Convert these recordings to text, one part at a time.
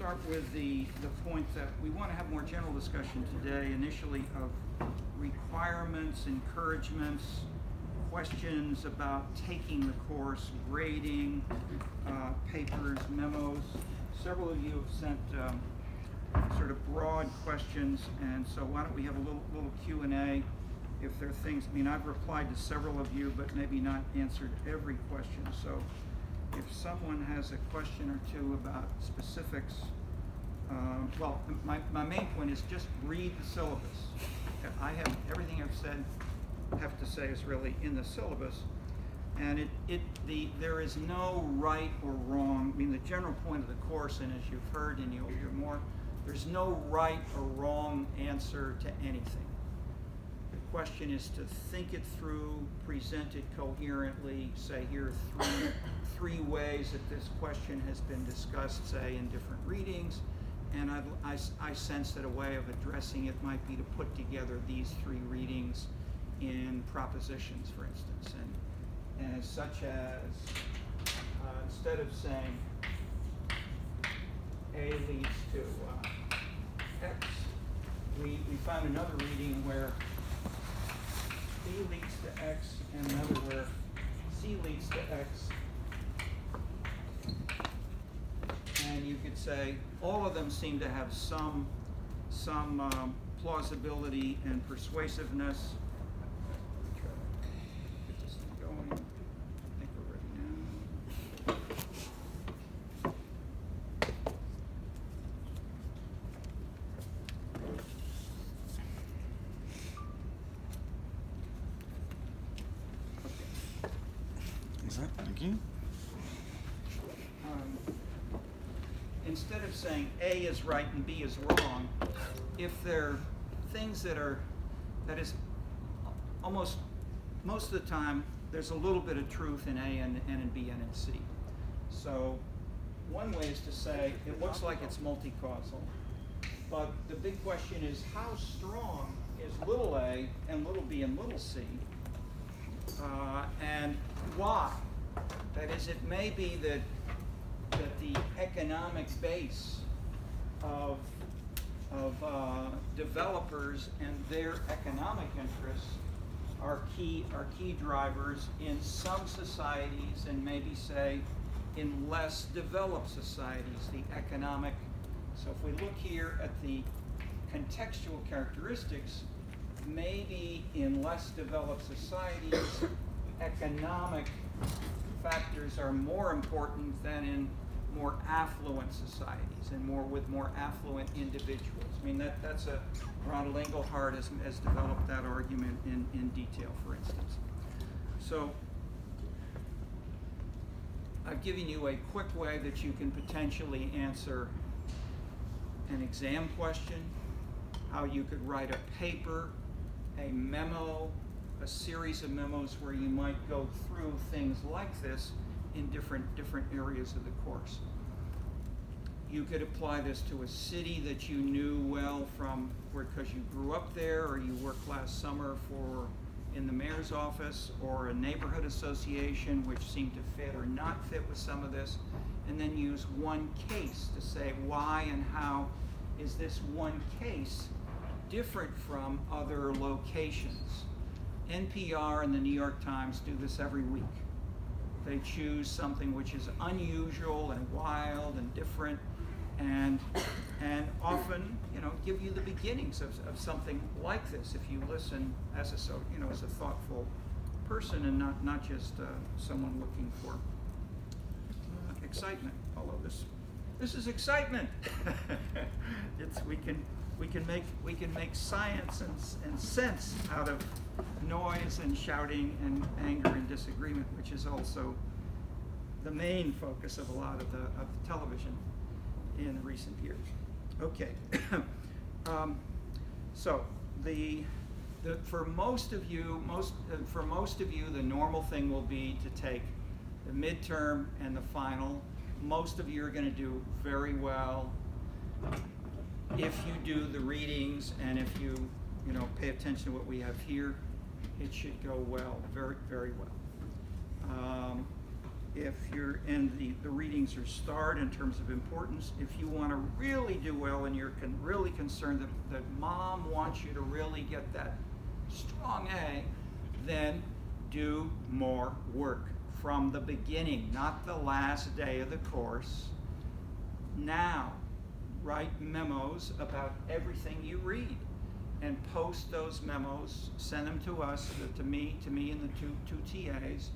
start with the point that we want to have more general discussion today, initially of requirements, encouragements, questions about taking the course, grading, papers, memos. Several of you have sent sort of broad questions, and so why don't we have a little Q&A if there are things. I mean, I've replied to several of you, but maybe not answered every question. So if someone has a question or two about specifics, well, my main point is just read the syllabus. I have everything have to say is really in the syllabus, and there is no right or wrong. I mean, the general point of the course, and as you've heard and you'll hear more, there's no right or wrong answer to anything. The question is to think it through, present it coherently, say here are three ways that this question has been discussed, say, in different readings, and I sense that a way of addressing it might be to put together these three readings in propositions, for instance, and such as, instead of saying A leads to X, we found another reading where B leads to X and another where C leads to X. And you could say all of them seem to have some plausibility and persuasiveness. Get this thing going. I think we're ready now. Thank you. Instead of saying A is right and B is wrong, if there are things that is almost most of the time, there's a little bit of truth in A and in B and in C. So one way is to say it looks like it's multi-causal, but the big question is how strong is little a and little b and little c, and why? That is, it may be that the economic base of developers and their economic interests are key drivers in some societies, and maybe say in less developed societies, the economic. So if we look here at the contextual characteristics, maybe in less developed societies, economic factors are more important than in more affluent societies and with more affluent individuals. I mean, that's Ronald Inglehart has developed that argument in detail, for instance. So I've given you a quick way that you can potentially answer an exam question, how you could write a paper, a memo, a series of memos where you might go through things like this in different areas of the course. You could apply this to a city that you knew well because you grew up there, or you worked last summer in the mayor's office, or a neighborhood association which seemed to fit or not fit with some of this, and then use one case to say why and how is this one case different from other locations. NPR and the New York Times do this every week. They choose something which is unusual and wild and different, and often, give you the beginnings of something like this if you listen as a thoughtful person and not just someone looking for excitement. Although this is excitement. We can make science and sense out of noise and shouting and anger and disagreement, which is also the main focus of a lot of the television in recent years. Okay, so for most of you, the normal thing will be to take the midterm and the final. Most of you are going to do very well if you do the readings, and if you pay attention to what we have here. It should go well, very, very well. if you're, and the readings are starred in terms of importance. If you want to really do well and you're really concerned that mom wants you to really get that strong A, then do more work from the beginning, not the last day of the course. Now, write memos about everything you read and post those memos, send them to us, to me and the two TAs,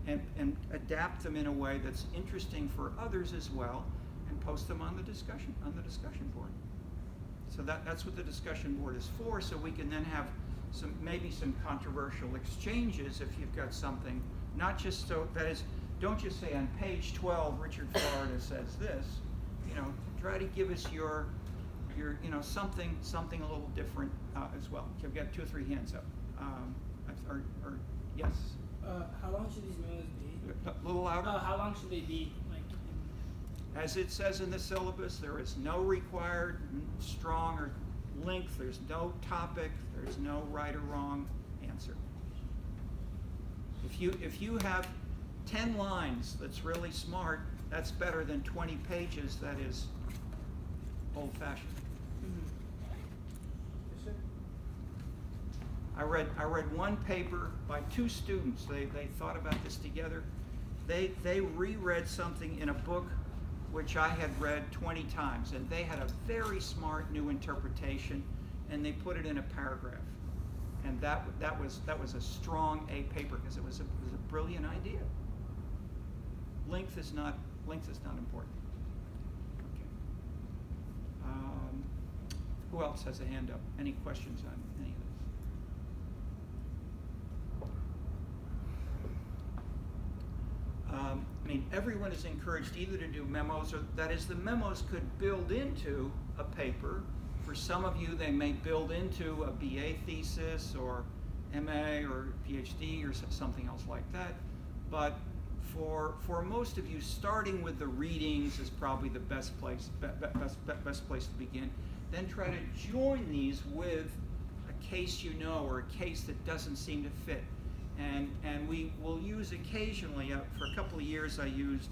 and adapt them in a way that's interesting for others as well, and post them on the discussion board. So that's what the discussion board is for, so we can then have maybe some controversial exchanges if you've got something, not just so, that is, don't just say on page 12, Richard Florida says this, try to give us your something a little different as well. I've got 2 or 3 hands up. Or yes? How long should these memos be? A little louder? How long should they be? As it says in the syllabus, there is no required strong or length, there's no topic, there's no right or wrong answer. If you have 10 lines that's really smart, that's better than 20 pages that is old-fashioned. Yes, sir. I read one paper by 2 students. They thought about this together. They reread something in a book which I had read 20 times, and they had a very smart new interpretation, and they put it in a paragraph. And that was a strong A paper because it was a brilliant idea. Length is not important. Okay. Who else has a hand up? Any questions on any of this? Everyone is encouraged either to do memos, or that is, the memos could build into a paper. For some of you, they may build into a BA thesis or MA or PhD or something else like that. But for most of you, starting with the readings is probably the best place to begin. Then try to join these with a case or a case that doesn't seem to fit. And we will use occasionally, for a couple of years I used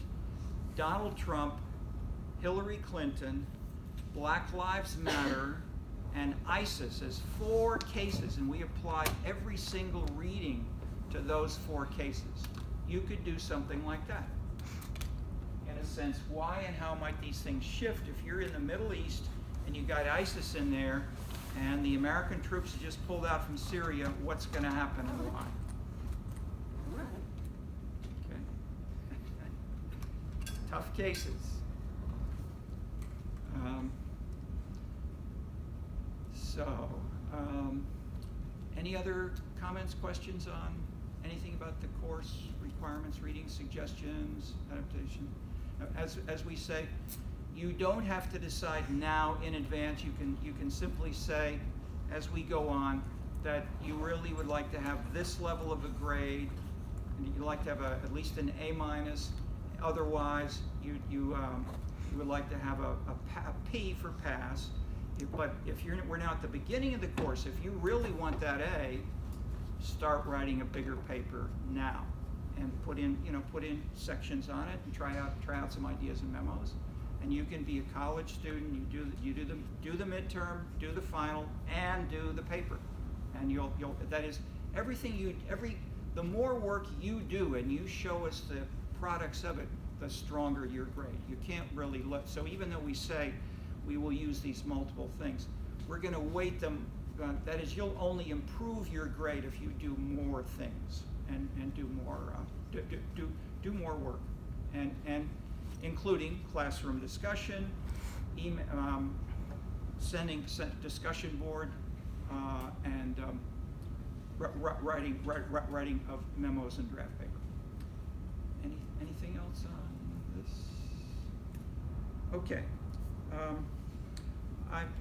Donald Trump, Hillary Clinton, Black Lives Matter, and ISIS as 4 cases, and we applied every single reading to those 4 cases. You could do something like that. In a sense, why and how might these things shift? If you're in the Middle East and you got ISIS in there and the American troops have just pulled out from Syria, what's going to happen and why? Okay. Tough cases. Any other comments, questions on anything about the course, requirements, reading, suggestions, adaptation? As we say, you don't have to decide now in advance. You can simply say, as we go on, that you really would like to have this level of a grade, and you'd like to have at least an A-. Otherwise, you would like to have a P for pass. But we're now at the beginning of the course. If you really want that A, start writing a bigger paper now, and put in sections on it, and try out some ideas and memos. And you can be a college student. You do the midterm, do the final, and do the paper. And that is everything the more work you do and you show us the products of it, the stronger your grade. You can't really so even though we say we will use these multiple things, we're going to weight them. That is, you'll only improve your grade if you do more things and do more work, and including classroom discussion, sending discussion board, and writing of memos and draft paper. Anything else on this? Okay.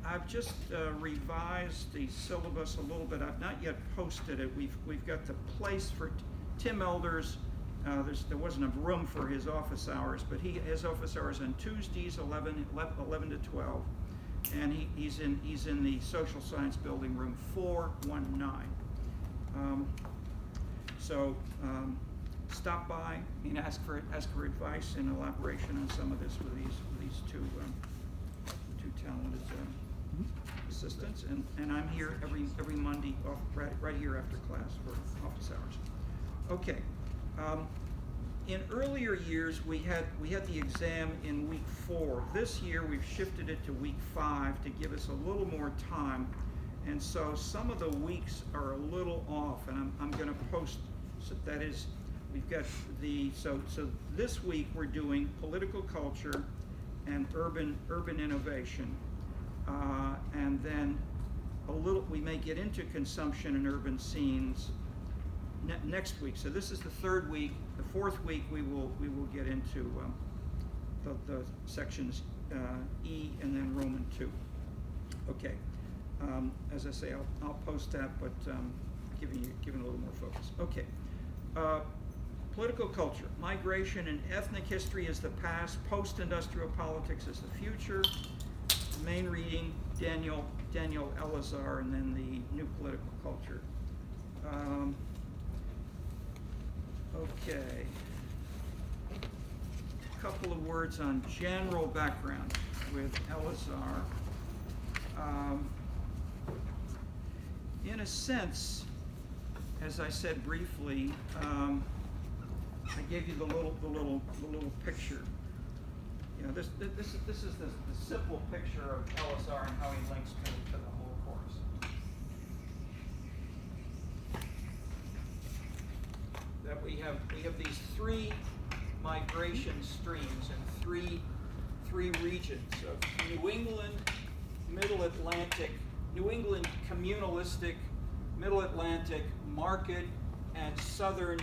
I've just revised the syllabus a little bit. I've not yet posted it. We've got the place for Tim Elders. There wasn't enough room for his office hours, but his office hours on Tuesdays 11 to 12, and he's in the social science building, room 419. stop by and ask for advice and elaboration on some of this with these two talented assistants. And I'm here every Monday right here after class for office hours. Okay. In earlier years, we had the exam in week 4. This year, we've shifted it to week 5 to give us a little more time, and so some of the weeks are a little off. And I'm going to post. So that is, we've got so this week we're doing political culture and urban innovation, and then we may get into consumption and urban scenes next week. So this is the 3rd week. The 4th week we will get into the sections E and then Roman 2. Okay. As I say, I'll post that, but giving a little more focus. Okay. Political culture. Migration and ethnic history is the past. Post-industrial politics is the future. The main reading, Daniel Elazar, and then the new political culture. Okay. A couple of words on general background with Elazar. In a sense, as I said briefly, I gave you the little picture. You know, this is the simple picture of Elazar and how he links to the whole course. That we have these 3 migration streams and three regions of New England, Middle Atlantic, New England communalistic, Middle Atlantic market, and Southern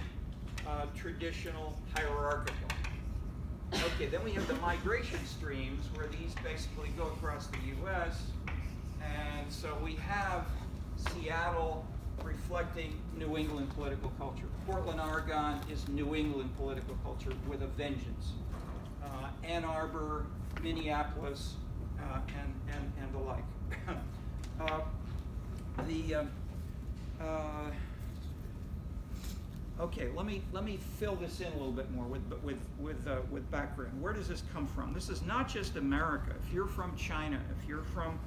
traditional hierarchical. Okay, then we have the migration streams where these basically go across the U.S. And so we have Seattle reflecting New England political culture. Portland, Oregon is New England political culture with a vengeance. Ann Arbor, Minneapolis, and the like. Okay, let me fill this in a little bit more with background. Where does this come from? This is not just America. If you're from China, if you're from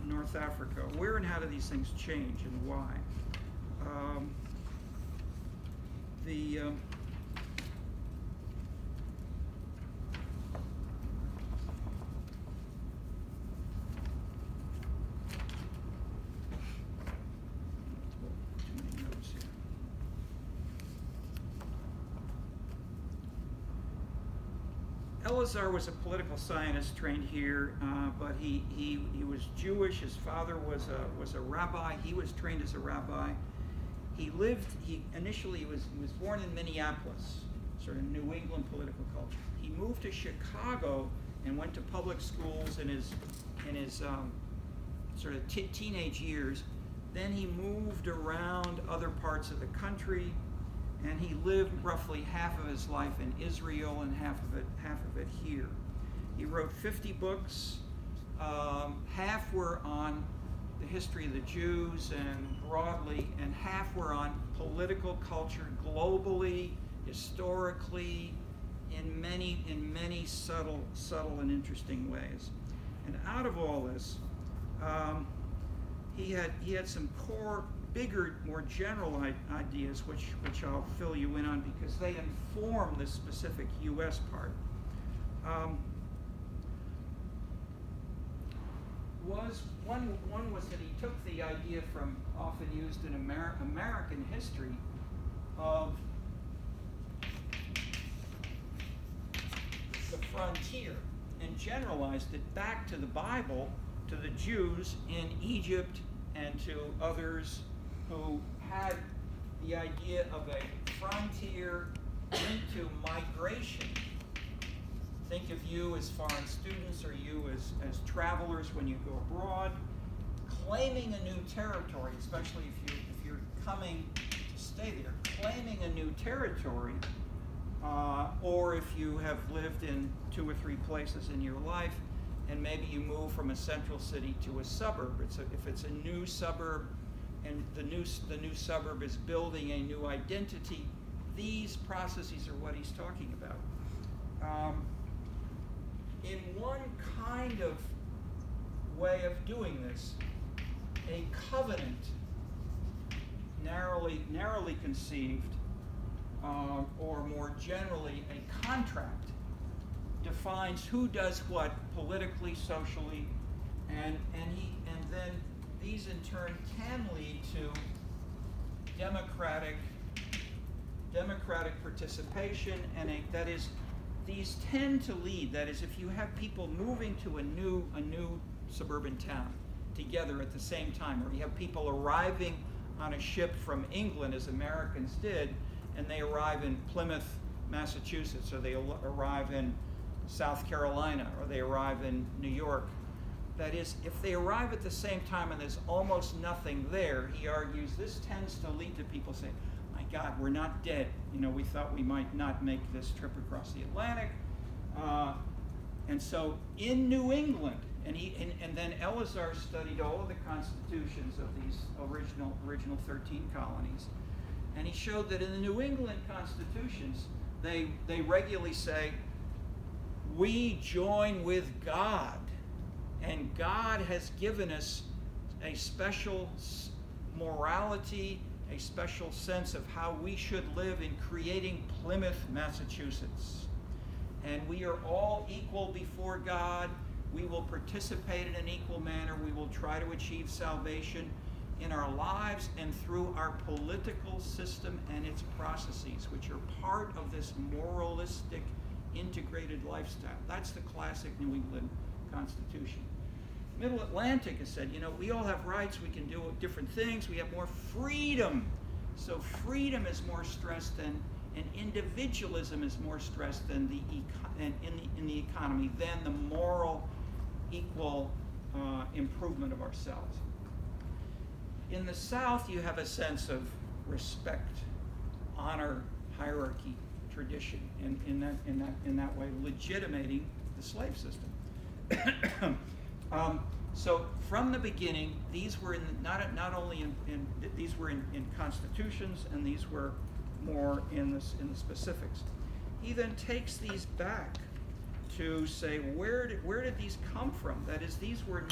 North Africa, where and how do these things change and why? Elazar was a political scientist trained here, but he was Jewish. His father was a rabbi. He was trained as a rabbi. He initially was born in Minneapolis, sort of New England political culture. He moved to Chicago and went to public schools in his sort of teenage years. Then he moved around other parts of the country. And he lived roughly half of his life in Israel and half of it here. He wrote 50 books. Half were on the history of the Jews and broadly, and half were on political culture globally, historically, in many subtle and interesting ways. And out of all this, he had some core, bigger, more general ideas, which I'll fill you in on because they inform the specific U.S. part. One was that he took the idea from often used in American history of the frontier and generalized it back to the Bible, to the Jews in Egypt and to others who had the idea of a frontier into migration. Think of you as foreign students or you as travelers when you go abroad, claiming a new territory, especially if you're coming to stay there, claiming a new territory, or if you have lived in 2 or 3 places in your life, and maybe you move from a central city to a suburb. If it's a new suburb, and the new suburb is building a new identity these processes are what he's talking about. In one kind of way of doing this, a covenant, narrowly conceived, or more generally, a contract, defines who does what politically, socially, and then these in turn can lead to democratic participation, and that is, these tend to lead. That is, if you have people moving to a new suburban town together at the same time, or you have people arriving on a ship from England, as Americans did, and they arrive in Plymouth, Massachusetts, or they arrive in South Carolina, or they arrive in New York. That is, if they arrive at the same time and there's almost nothing there, he argues, this tends to lead to people saying, my God, we're not dead. We thought we might not make this trip across the Atlantic. And so in New England, and then Elazar studied all of the constitutions of these original 13 colonies, and he showed that in the New England constitutions, they regularly say, we join with God, and God has given us a special morality, a special sense of how we should live in creating Plymouth, Massachusetts. And we are all equal before God. We will participate in an equal manner. We will try to achieve salvation in our lives and through our political system and its processes, which are part of this moralistic, integrated lifestyle. That's the classic New England Constitution. Middle Atlantic has said, we all have rights, we can do different things, we have more freedom. So freedom is more stressed and individualism is more stressed than in the economy than the moral equal improvement of ourselves. In the South, you have a sense of respect, honor, hierarchy, tradition, and in that way legitimating the slave system. So from the beginning, these were not only these were in constitutions, and these were more in the specifics. He then takes these back to say, where did these come from? That is, these were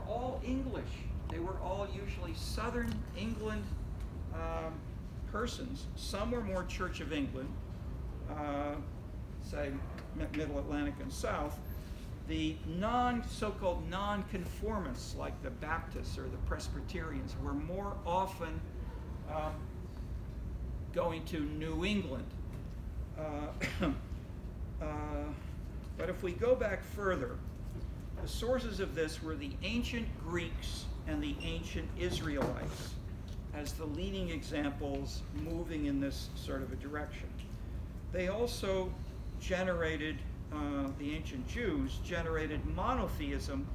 all English. They were all usually Southern England persons. Some were more Church of England, say Middle Atlantic and South. The so-called non-conformists, like the Baptists or the Presbyterians, were more often going to New England. But if we go back further, the sources of this were the ancient Greeks and the ancient Israelites as the leading examples moving in this sort of a direction. They also generated, the ancient Jews generated monotheism,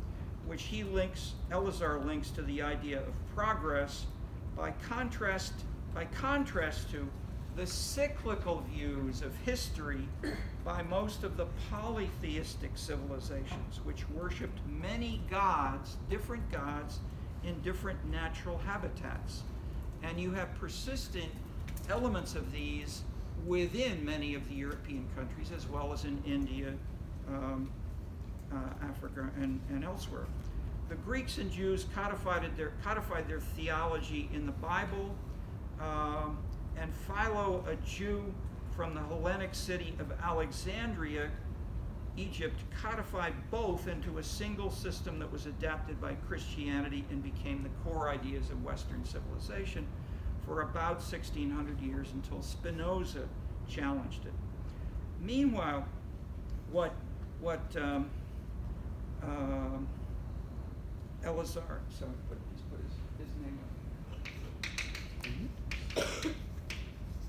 which Elazar links to the idea of progress by contrast to the cyclical views of history by most of the polytheistic civilizations, which worshipped many gods, different gods, in different natural habitats. And you have persistent elements of these within many of the European countries, as well as in India, Africa, and elsewhere. The Greeks and Jews codified their theology in the Bible, and Philo, a Jew from the Hellenic city of Alexandria, Egypt, codified both into a single system that was adapted by Christianity and became the core ideas of Western civilization for about 1,600 years until Spinoza challenged it. Meanwhile, what Elazar, so he's put his name up.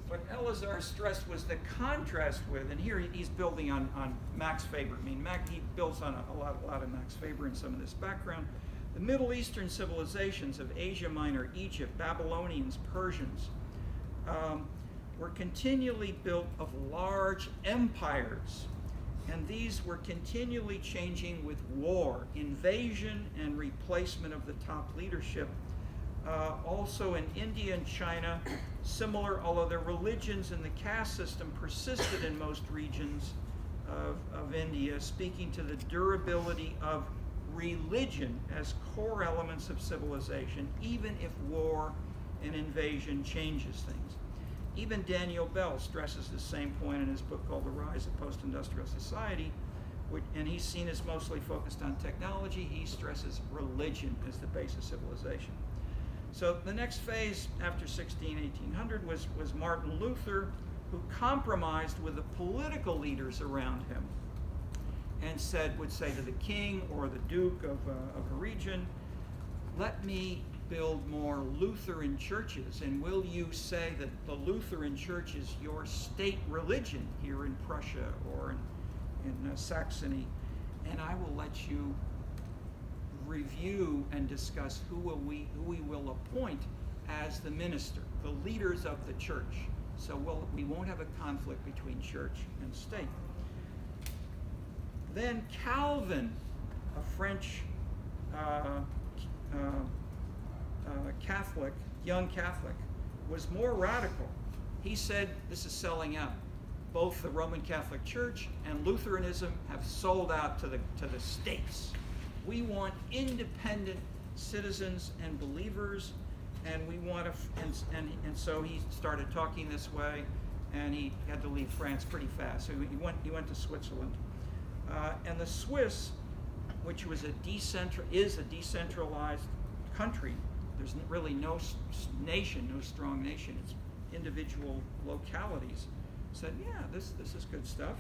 What Elazar stressed was the contrast with, and here he's building on Max Weber. He builds on a lot of Max Weber in some of this background. The Middle Eastern civilizations of Asia Minor, Egypt, Babylonians, Persians, were continually built of large empires, and these were continually changing with war, invasion, and replacement of the top leadership. Also in India and China, similar, although their religions and the caste system persisted in most regions of India, speaking to the durability of religion as core elements of civilization, even if war and invasion changes things. Even Daniel Bell stresses the same point in his book called The Rise of Post-Industrial Society, and he's seen as mostly focused on technology. He stresses religion as the base of civilization. So the next phase after 1800 was Martin Luther, who compromised with the political leaders around him and would say to the king or the duke of a region, let me build more Lutheran churches, and will you say that the Lutheran Church is your state religion here in Prussia or in Saxony, and I will let you review and discuss who we will appoint as the minister, the leaders of the church. So we won't have a conflict between church and state. Then Calvin, a French Catholic, young Catholic, was more radical. He said, this is selling out. Both the Roman Catholic Church and Lutheranism have sold out to the states. We want independent citizens and believers, and we want to, and so he started talking this way, and he had to leave France pretty fast. So he went to Switzerland, and the Swiss, which was is a decentralized country. There's really no nation, no strong nation. It's individual localities. Said, yeah, this is good stuff,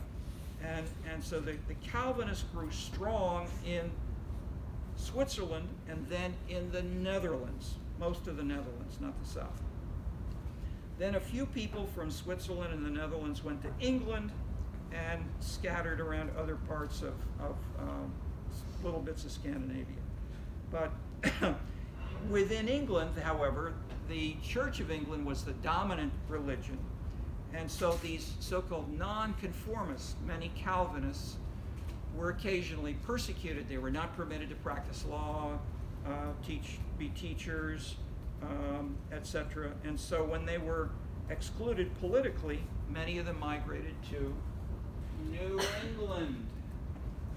and so the Calvinists grew strong in Switzerland and then in the Netherlands, most of the Netherlands, not the South. Then a few people from Switzerland and the Netherlands went to England and scattered around other parts of little bits of Scandinavia. But within England, however, the Church of England was the dominant religion, and so these so-called nonconformists, many Calvinists, were occasionally persecuted. They were not permitted to practice law, be teachers, etc. And so when they were excluded politically, many of them migrated to New England.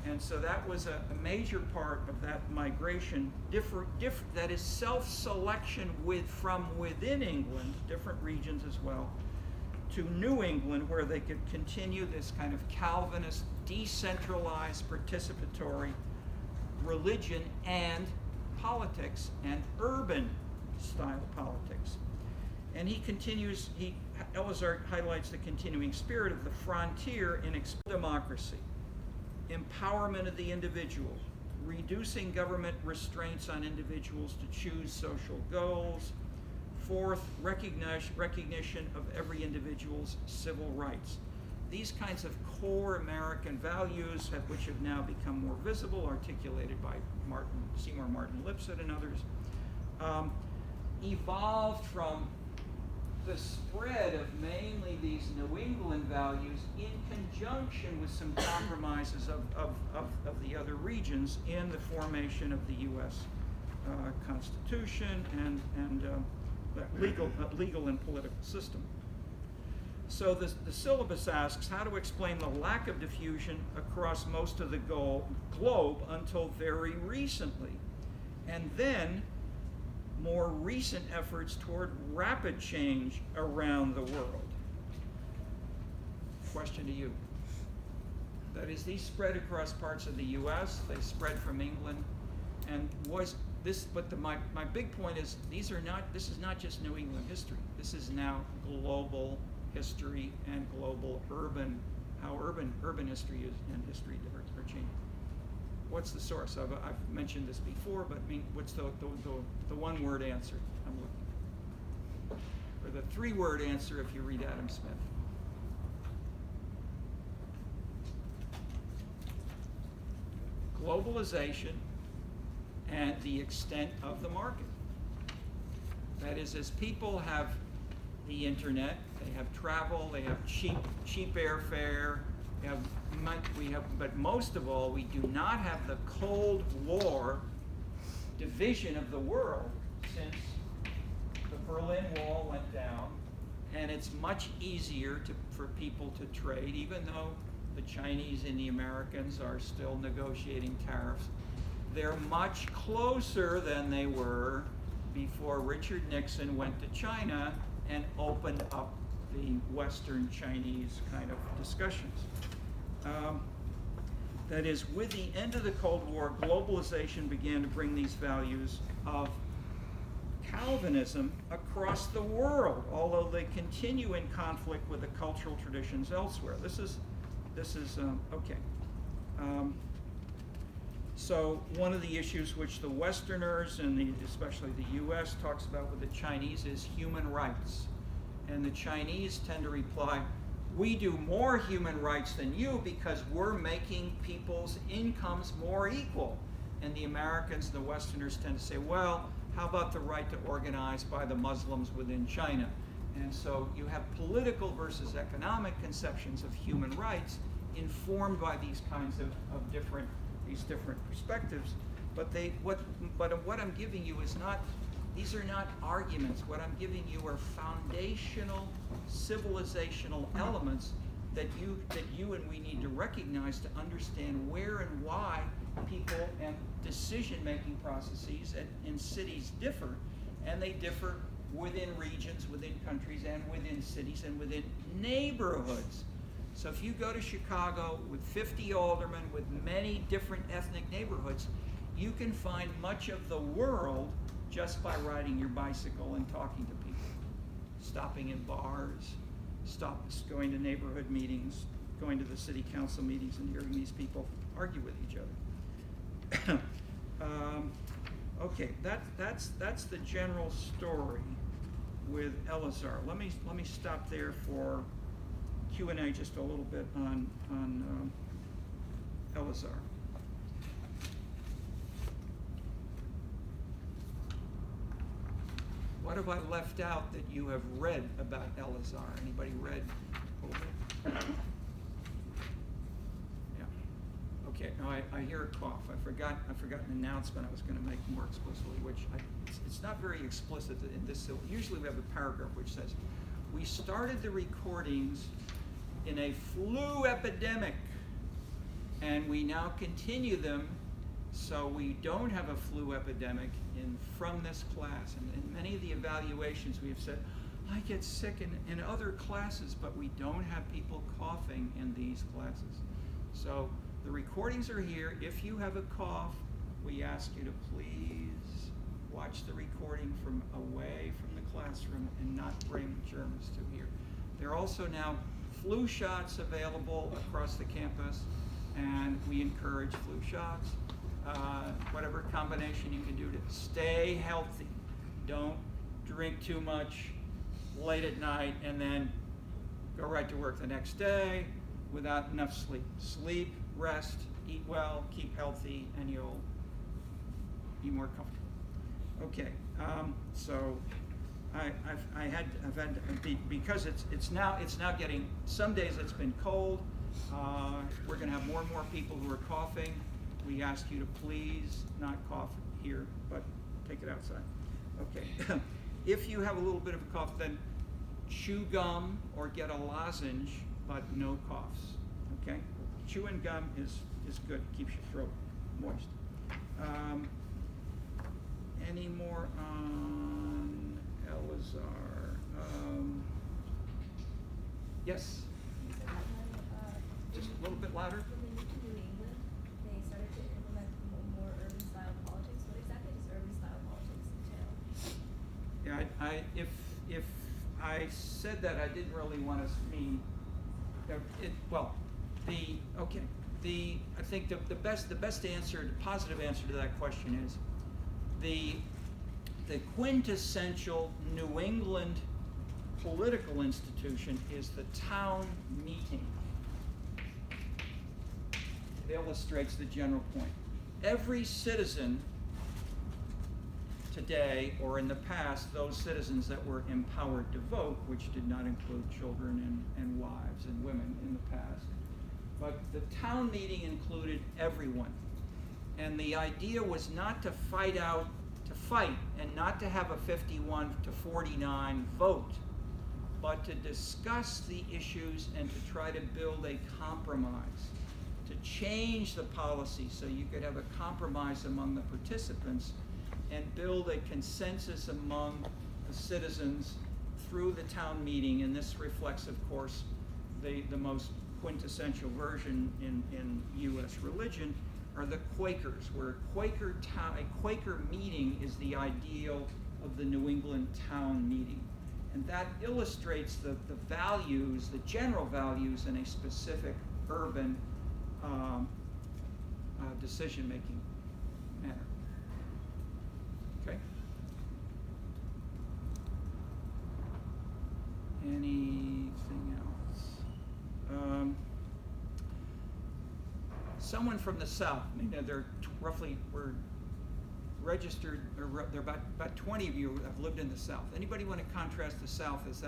And so that was a major part of that migration, that is self-selection from within England, different regions as well, to New England, where they could continue this kind of Calvinist, decentralized, participatory religion and politics, and urban style politics. And Elazar highlights the continuing spirit of the frontier in democracy, empowerment of the individual, reducing government restraints on individuals to choose social goals. Fourth, recognition of every individual's civil rights. These kinds of core American values, which have now become more visible, articulated by Seymour Martin Lipset and others, evolved from the spread of mainly these New England values in conjunction with some compromises of the other regions in the formation of the U.S. Constitution and legal and political system. So the syllabus asks how to explain the lack of diffusion across most of the globe until very recently, and then more recent efforts toward rapid change around the world. Question to you. That is, these spread across parts of the U.S., they spread from England, and was this, but my big point is, this is not just New England history. This is now global history and global how urban history is and history are changing. What's the source? I've mentioned this before, but what's the one-word answer I'm looking for? Or the three-word answer if you read Adam Smith. Globalization and the extent of the market. That is, as people have the internet, they have travel, they have cheap airfare, but most of all, we do not have the Cold War division of the world since Berlin Wall went down, and it's much easier for people to trade, even though the Chinese and the Americans are still negotiating tariffs. They're much closer than they were before Richard Nixon went to China and opened up the Western Chinese kind of discussions. That is, with the end of the Cold War, globalization began to bring these values of Calvinism across the world, although they continue in conflict with the cultural traditions elsewhere. This is okay. So one of the issues which the Westerners and especially the U.S. talks about with the Chinese is human rights. And the Chinese tend to reply, we do more human rights than you because we're making people's incomes more equal. And the Americans and the Westerners tend to say, well, how about the right to organize by the Muslims within China? And so you have political versus economic conceptions of human rights informed by these kinds of different perspectives. But what I'm giving you is not, these are not arguments. What I'm giving you are foundational civilizational elements that you and we need to recognize to understand where and why people and decision-making processes in cities differ, and they differ within regions, within countries, and within cities, and within neighborhoods. So if you go to Chicago with 50 aldermen, with many different ethnic neighborhoods, you can find much of the world just by riding your bicycle and talking to people, stopping in bars, going to neighborhood meetings, going to the city council meetings and hearing these people argue with each other. Okay, that's the general story with Elazar. Let me stop there for Q&A just a little bit on Elazar. What have I left out that you have read about Elazar? Anybody read over? Yeah. Okay. Now I hear a cough. I forgot an announcement I was going to make more explicitly, which it's not very explicit in this. Usually we have a paragraph which says, "We started the recordings in a flu epidemic, and we now continue them so we don't have a flu epidemic from this class." And in many of the evaluations we have said, I get sick in other classes, but we don't have people coughing in these classes. So the recordings are here. If you have a cough, we ask you to please watch the recording from away from the classroom and not bring germs to here. There are also now flu shots available across the campus, and we encourage flu shots. Whatever combination you can do to stay healthy. Don't drink too much late at night and then go right to work the next day without enough sleep. Sleep, rest, eat well, keep healthy, and you'll be more comfortable. Okay, so I've had because it's now getting, some days it's been cold. We're going to have more and more people who are coughing. We ask you to please not cough here, but take it outside. Okay. If you have a little bit of a cough, then chew gum or get a lozenge, but no coughs. Okay? Chewing gum is good. Keeps your throat moist. Any more on Elazar? Yes? Just a little bit louder. When they moved to New England, they started to implement more urban-style politics. What exactly does urban-style politics entail? Yeah, if I said that, I didn't really want to mean I think the best answer, the positive answer to that question is the quintessential New England political institution is the town meeting. It illustrates the general point. Every citizen today, or in the past, those citizens that were empowered to vote, which did not include children and wives and women in the past, but the town meeting included everyone. And the idea was not to fight out to fight and not to have a 51-49 vote, but to discuss the issues and to try to build a compromise, to change the policy so you could have a compromise among the participants and build a consensus among the citizens through the town meeting. And this reflects, of course, the most quintessential version in U.S. religion are the Quakers, where a Quaker meeting is the ideal of the New England town meeting. And that illustrates the values, the general values in a specific urban decision-making manner. Okay? Anything else? Someone from the South, they're roughly, we're registered, or there are about 20 of you have lived in the South. Anybody want to contrast the South as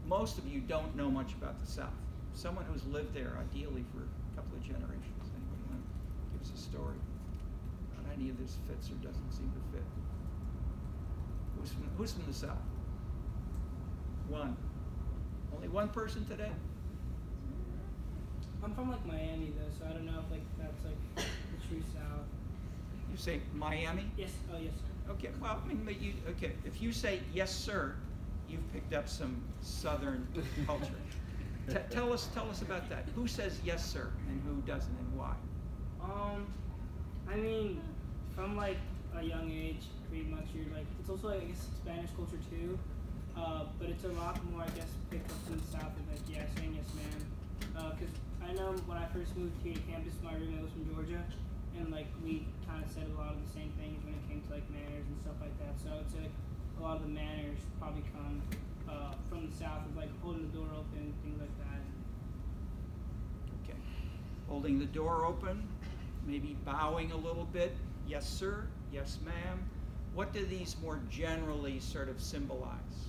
most of you don't know much about the South. Someone who's lived there, ideally for a couple of generations. Anybody want to give us a story about any of this fits or doesn't seem to fit? Who's from the South? One. Only one person today? I'm from like Miami though, so I don't know if like that's like the true South. You say Miami? Yes. Oh yes, sir. Okay. Well, but okay. If you say yes, sir, you've picked up some Southern culture. Tell us about that. Who says yes, sir, and who doesn't, and why? I mean, from like a young age, pretty much you're like, it's also like, I guess Spanish culture too, but it's a lot more, I guess, picked up from the South of like, yeah, saying yes, ma'am. Because I know when I first moved here to campus, my roommate was from Georgia, and like we kind of said a lot of the same things when it came to like manners and stuff like that. So I would say like a lot of the manners probably come from the South, of like holding the door open, things like that. Okay. Holding the door open, maybe bowing a little bit. Yes, sir. Yes, ma'am. What do these more generally sort of symbolize?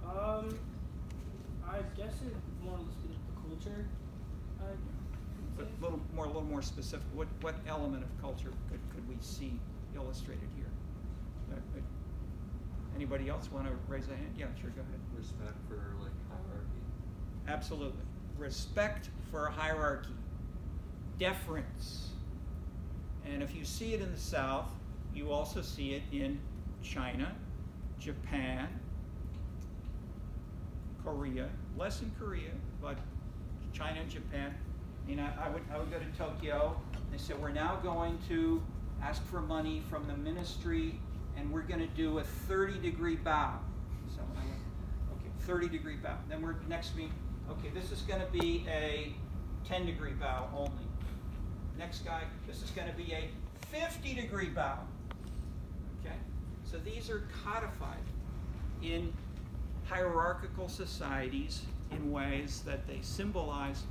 I guess it more or less be the culture. But a little more specific. What element of culture could we see illustrated here? Anybody else want to raise a hand? Yeah, sure. Go ahead. Respect for like hierarchy. Absolutely. Respect for hierarchy. Deference. And if you see it in the South, you also see it in China, Japan, Korea. Less in Korea, but China and Japan. I would go to Tokyo. They said, we're now going to ask for money from the ministry, and we're going to do a 30-degree bow. So I went, okay, 30-degree bow. Then we're next week, okay, this is going to be a 10-degree bow only. Next guy, this is going to be a 50-degree bow. Okay? So these are codified in hierarchical societies in ways that they symbolize.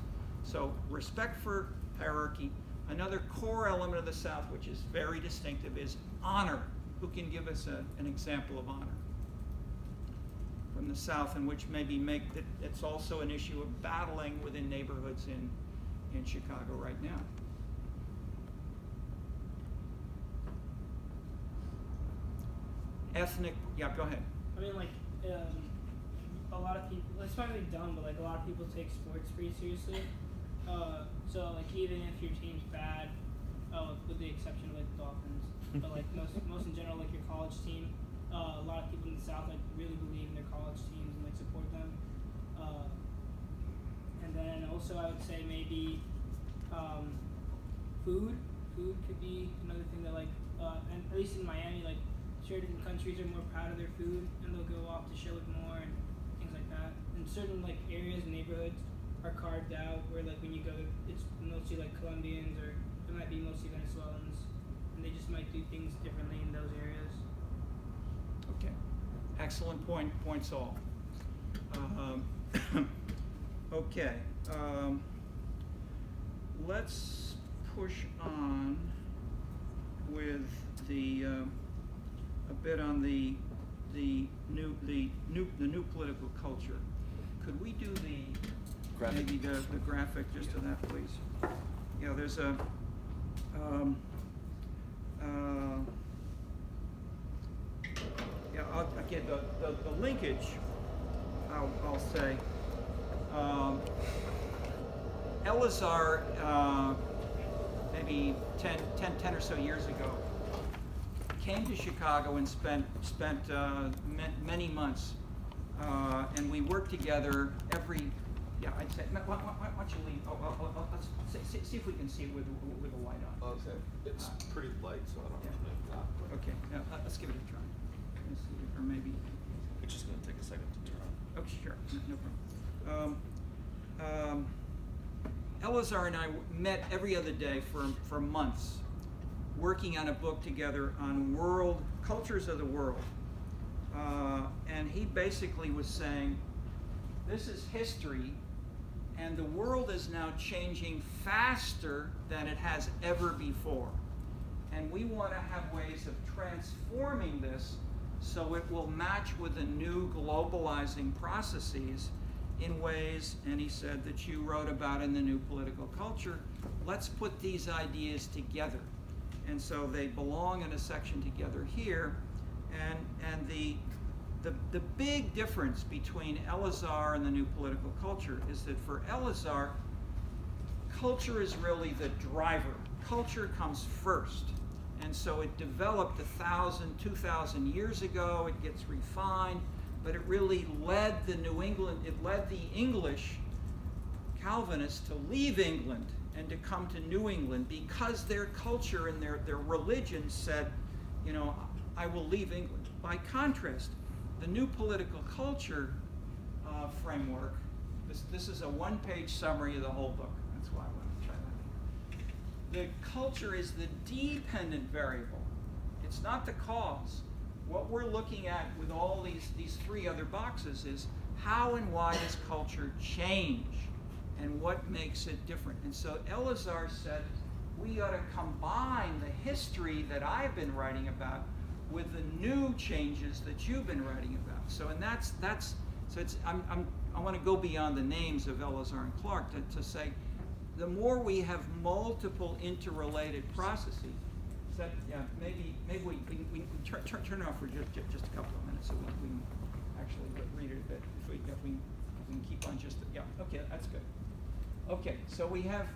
So respect for hierarchy. Another core element of the South, which is very distinctive, is honor. Who can give us an example of honor from the South, in which maybe it's also an issue of battling within neighborhoods in Chicago right now? Ethnic, yeah, go ahead. I mean, like, a lot of people, it's probably dumb, but like a lot of people take sports pretty seriously. So like even if your team's bad, with the exception of like the Dolphins, but like most in general, like your college team, a lot of people in the South like really believe in their college teams and like support them. And then also I would say maybe food could be another thing that like, and at least in Miami, like certain countries are more proud of their food and they'll go off to show it more and things like that. And certain like areas and neighborhoods are carved out where like when you go, it's mostly like Colombians, or it might be mostly Venezuelans, and they just might do things differently in those areas. Okay, excellent points all. Okay, let's push on with the a bit on the new political culture. Could we do maybe the graphic just to that, please? Yeah, there's a okay, the linkage, I'll say, Elazar, maybe 10 or so years ago, came to Chicago and spent many months, and we worked together every, I'd say, why don't you leave? Let's see if we can see it with the light on. Okay. It's pretty light, so I don't Yeah. know if not. Okay, now, let's give it a try. Let's see, or maybe, It's just gonna take a second to turn on. oh, sure, no problem. Elazar and I met every other day for months, working on a book together on cultures of the world. And he basically was saying, this is history, and the world is now changing faster than it has ever before. And we want to have ways of transforming this so it will match with the new globalizing processes in ways, and he said, that you wrote about in the New Political Culture. Let's put these ideas together. And so they belong in a section together here. And the big difference between Elazar and the New Political Culture is that for Elazar, culture is really the driver. Culture comes first. And so it developed 1,000, 2,000 years ago. It gets refined, but it really led the English Calvinists to leave England and to come to New England because their culture and their religion said, I will leave England. By contrast, the New Political Culture framework, this is a one-page summary of the whole book. That's why I want to try that here. The culture is the dependent variable. It's not the cause. What we're looking at with all these three other boxes is how and why does culture change and what makes it different. And so Elazar said we ought to combine the history that I've been writing about with the new changes that you've been writing about. So I want to go beyond the names of Elazar and Clark to say the more we have multiple interrelated processes, maybe we turn it off for just a couple of minutes so we can actually read it a bit. If we can keep on okay, that's good. Okay, so we have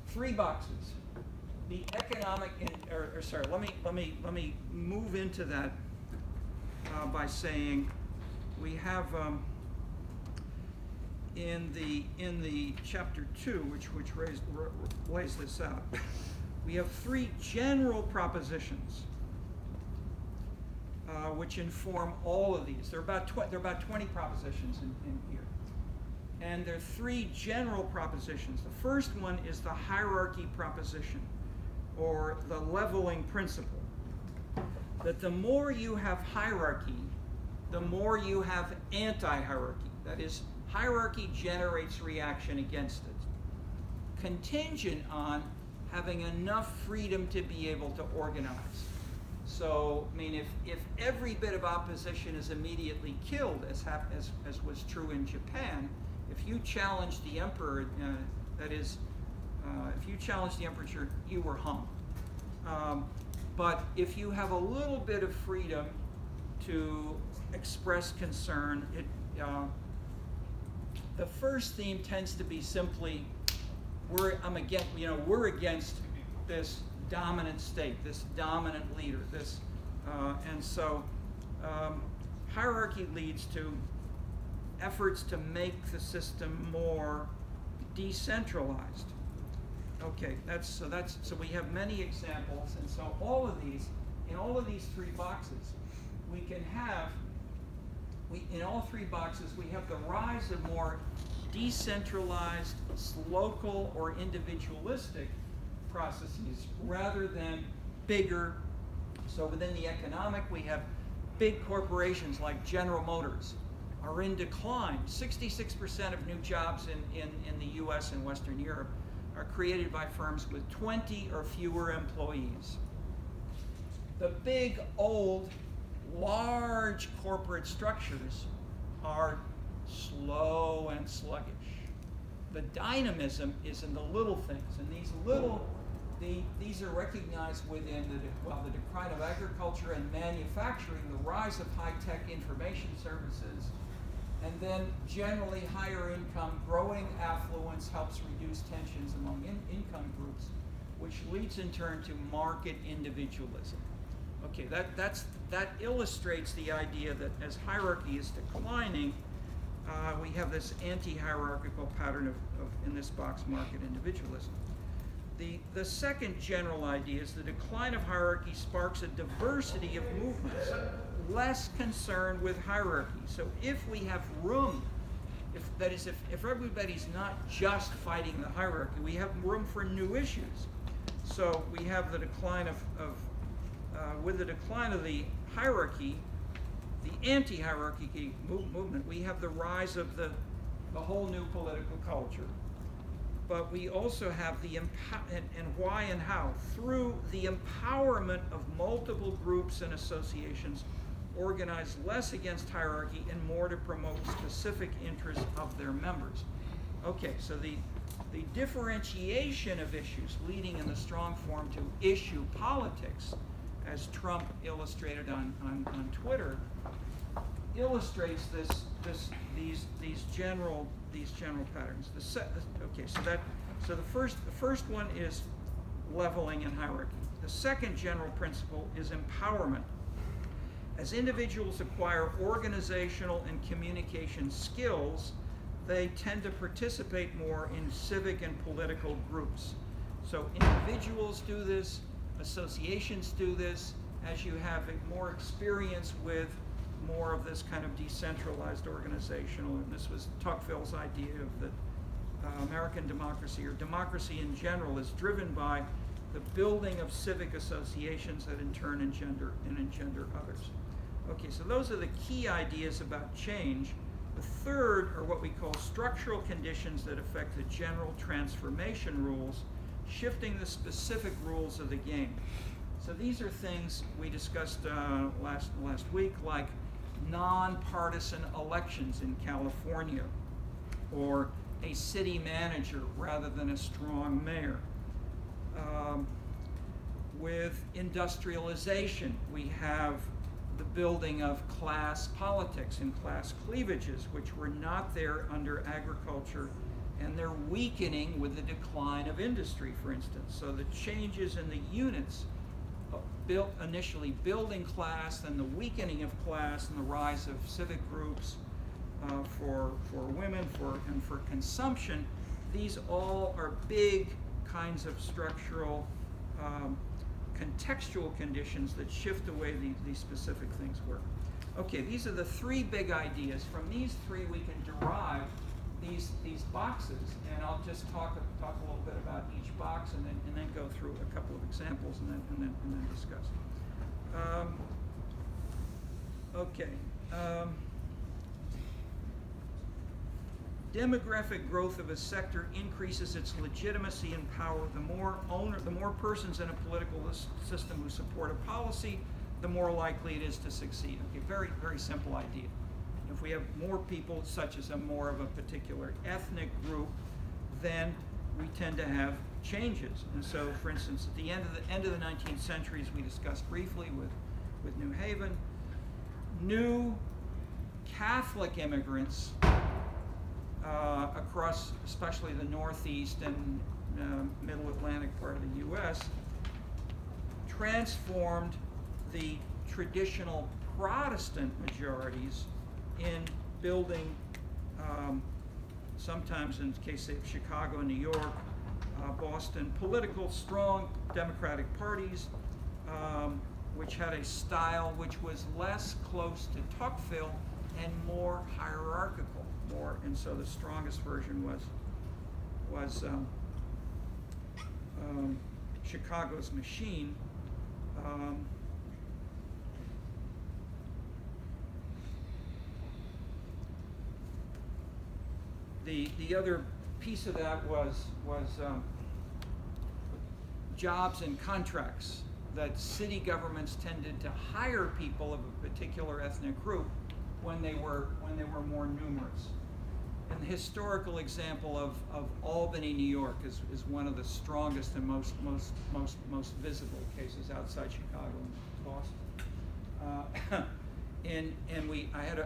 3 boxes. The economic, let me move into that by saying we have in the chapter 2, which lays this out. We have 3 general propositions which inform all of these. There are about 20 propositions in here. And there are 3 general propositions. The first one is the hierarchy proposition, or the leveling principle. That the more you have hierarchy, the more you have anti-hierarchy. That is, hierarchy generates reaction against it, contingent on having enough freedom to be able to organize. So, if every bit of opposition is immediately killed, as was true in Japan, if you challenged the emperor, if you challenged the emperor, you were hung. But if you have a little bit of freedom to express concern, the first theme tends to be simply, we're against this dominant state, this dominant leader, and so hierarchy leads to efforts to make the system more decentralized. Okay, so we have many examples, and so in all of these 3 boxes, in all 3 boxes we have the rise of more decentralized, local or individualistic processes rather than bigger. So within the economic, we have big corporations like General Motors are in decline. 66% of new jobs in the US and Western Europe are created by firms with 20 or fewer employees. The big, old, large corporate structures are slow and sluggish. The dynamism is in the little things, and these are recognized within the decline of agriculture and manufacturing, the rise of high-tech information services, and then generally higher income, growing affluence helps reduce tensions among income groups, which leads in turn to market individualism. Okay, that illustrates the idea that as hierarchy is declining, we have this anti-hierarchical pattern of, in this box, market individualism. The second general idea is the decline of hierarchy sparks a diversity of movements, less concerned with hierarchy. So if we have room, if everybody's not just fighting the hierarchy, we have room for new issues. So we have the decline with the decline of the hierarchy, the anti-hierarchy movement, we have the rise of the whole new political culture. But we also have and why and how? Through the empowerment of multiple groups and associations organized less against hierarchy and more to promote specific interests of their members. Okay, so the differentiation of issues leading in the strong form to issue politics, as Trump illustrated on Twitter, illustrates these general patterns. So the first one is leveling and hierarchy. The second general principle is empowerment. As individuals acquire organizational and communication skills, they tend to participate more in civic and political groups. So individuals do this, associations do this, as you have more experience with more of this kind of decentralized organizational, and this was Tocqueville's idea of that American democracy, or democracy in general, is driven by the building of civic associations that in turn engender others. Okay, so those are the key ideas about change. The third are what we call structural conditions that affect the general transformation rules, shifting the specific rules of the game. So these are things we discussed last week, like nonpartisan elections in California, or a city manager rather than a strong mayor. With industrialization, we have the building of class politics and class cleavages, which were not there under agriculture, and they're weakening with the decline of industry, for instance. So the changes in the units initially building class, then the weakening of class, and the rise of civic groups for women, and for consumption. These all are big kinds of structural contextual conditions that shift the way these specific things work. Okay, these are the three big ideas. From these three we can derive these boxes, and I'll just talk a little bit about each box, and then go through a couple of examples, and then discuss. Demographic growth of a sector increases its legitimacy and power. The more persons in a political system who support a policy, the more likely it is to succeed. Okay, very, very simple idea. If we have more people, such as more of a particular ethnic group, then we tend to have changes. And so, for instance, at the end of the 19th century, as we discussed briefly with New Haven, new Catholic immigrants across especially the Northeast and Middle Atlantic part of the U.S. transformed the traditional Protestant majorities in building, sometimes in the case of Chicago, New York, Boston, strong Democratic parties, which had a style which was less close to Tocqueville and more hierarchical. And so the strongest version was Chicago's Machine. The other piece of that was jobs and contracts, that city governments tended to hire people of a particular ethnic group when they were more numerous. And the historical example of Albany, New York is one of the strongest and most visible cases outside Chicago and Boston.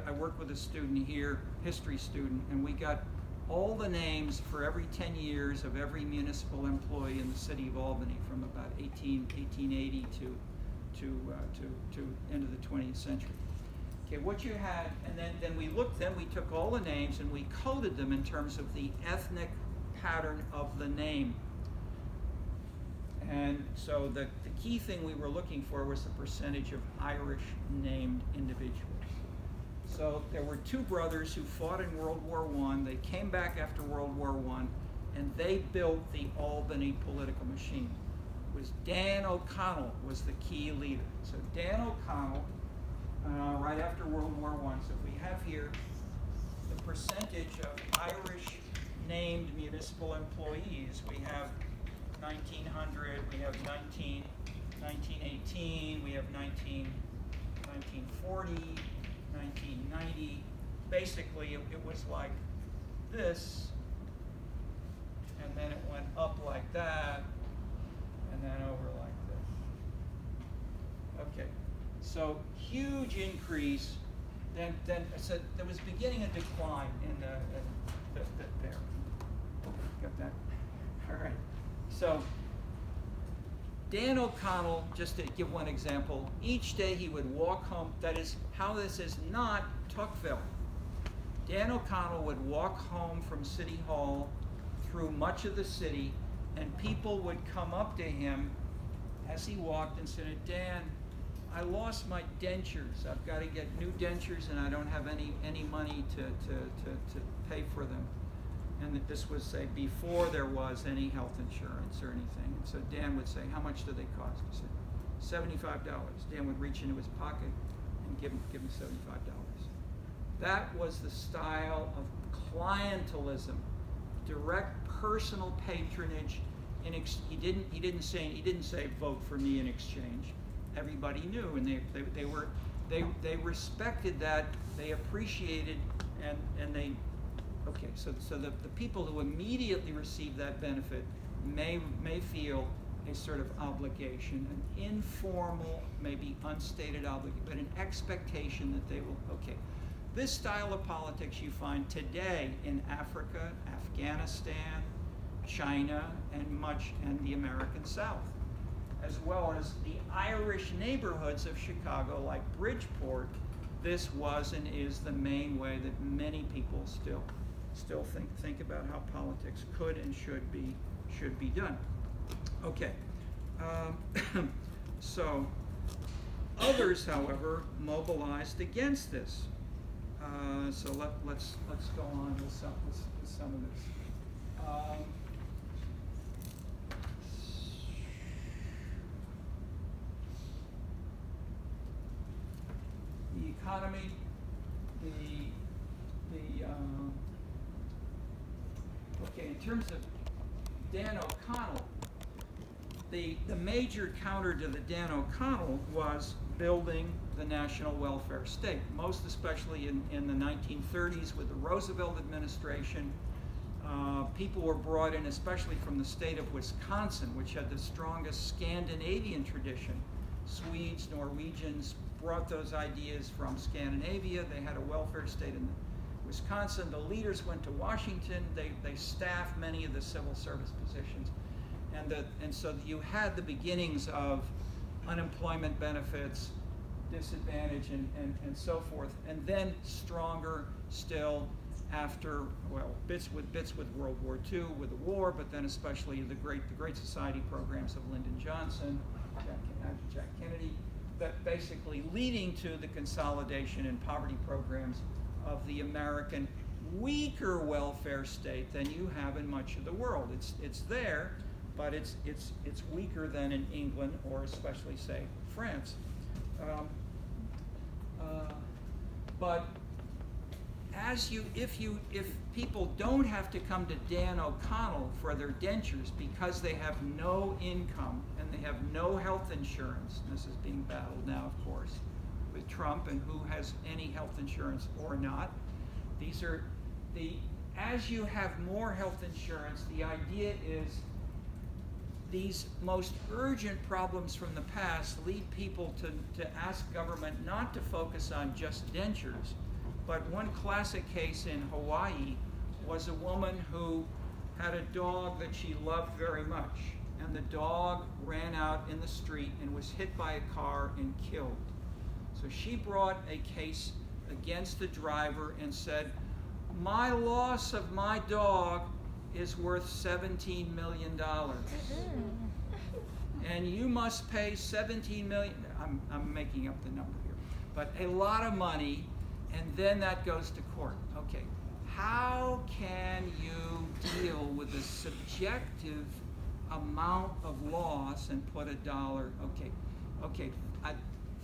I worked with a student here, history student, and we got all the names for every 10 years of every municipal employee in the city of Albany from about 1880 to end of the 20th century. Okay, what you had, and then we took all the names and we coded them in terms of the ethnic pattern of the name. And so the key thing we were looking for was the percentage of Irish named individuals. So there were two brothers who fought in World War I. They came back after World War I, and they built the Albany political machine. It was Dan O'Connell was the key leader. So Dan O'Connell, right after World War I. So if we have here the percentage of Irish named municipal employees, we have 1900, we have 1918, we have 1940, 1990. Basically, it was like this, and then it went up like that, and then over like this. Okay, so huge increase. Then so there was beginning a decline in the there. Got that? All right. So Dan O'Connell, just to give one example, each day he would walk home. That is how this is not Tuckville. Dan O'Connell would walk home from City Hall through much of the city, and people would come up to him as he walked and said, "Dan, I lost my dentures. I've got to get new dentures, and I don't have any money to pay for them." And that this was, say, before there was any health insurance or anything. And so Dan would say, "How much do they cost?" He said, $75. Dan would reach into his pocket and give him $75. That was the style of clientelism, direct personal patronage. He didn't say vote for me in exchange. Everybody knew, and they respected that. They appreciated, and they. Okay, so the people who immediately receive that benefit may feel a sort of obligation, an informal, maybe unstated obligation, but an expectation that they will. Okay, this style of politics you find today in Africa, Afghanistan, China, and the American South, as well as the Irish neighborhoods of Chicago, like Bridgeport. This was and is the main way that many people still think about how politics could and should be done. Okay, so others, however, mobilized against this. So let's go on with some of this. The economy, okay, in terms of Dan O'Connell, the major counter to the Dan O'Connell was building the national welfare state, most especially in the 1930s with the Roosevelt administration. People were brought in, especially from the state of Wisconsin, which had the strongest Scandinavian tradition. Swedes, Norwegians brought those ideas from Scandinavia. They had a welfare state in Wisconsin. The leaders went to Washington. They staffed many of the civil service positions. And so you had the beginnings of unemployment benefits, disadvantage, and so forth. And then stronger still after, well, bits with World War II, with the war, but then especially the Great Society programs of Lyndon Johnson, Jack Kennedy, that basically leading to the consolidation and poverty programs of the American weaker welfare state than you have in much of the world. It's there, but it's weaker than in England or especially, say, France. But if people don't have to come to Dan O'Connell for their dentures because they have no income and they have no health insurance, and this is being battled now, of course, with Trump and who has any health insurance or not. These are as you have more health insurance, the idea is these most urgent problems from the past lead people to ask government not to focus on just dentures. But one classic case in Hawaii was a woman who had a dog that she loved very much, and the dog ran out in the street and was hit by a car and killed. So she brought a case against the driver and said, my loss of my dog is worth $17 million. And you must pay $17 million. I'm making up the number here, but a lot of money, and then that goes to court. Okay, how can you deal with the subjective amount of loss and put a dollar? Okay.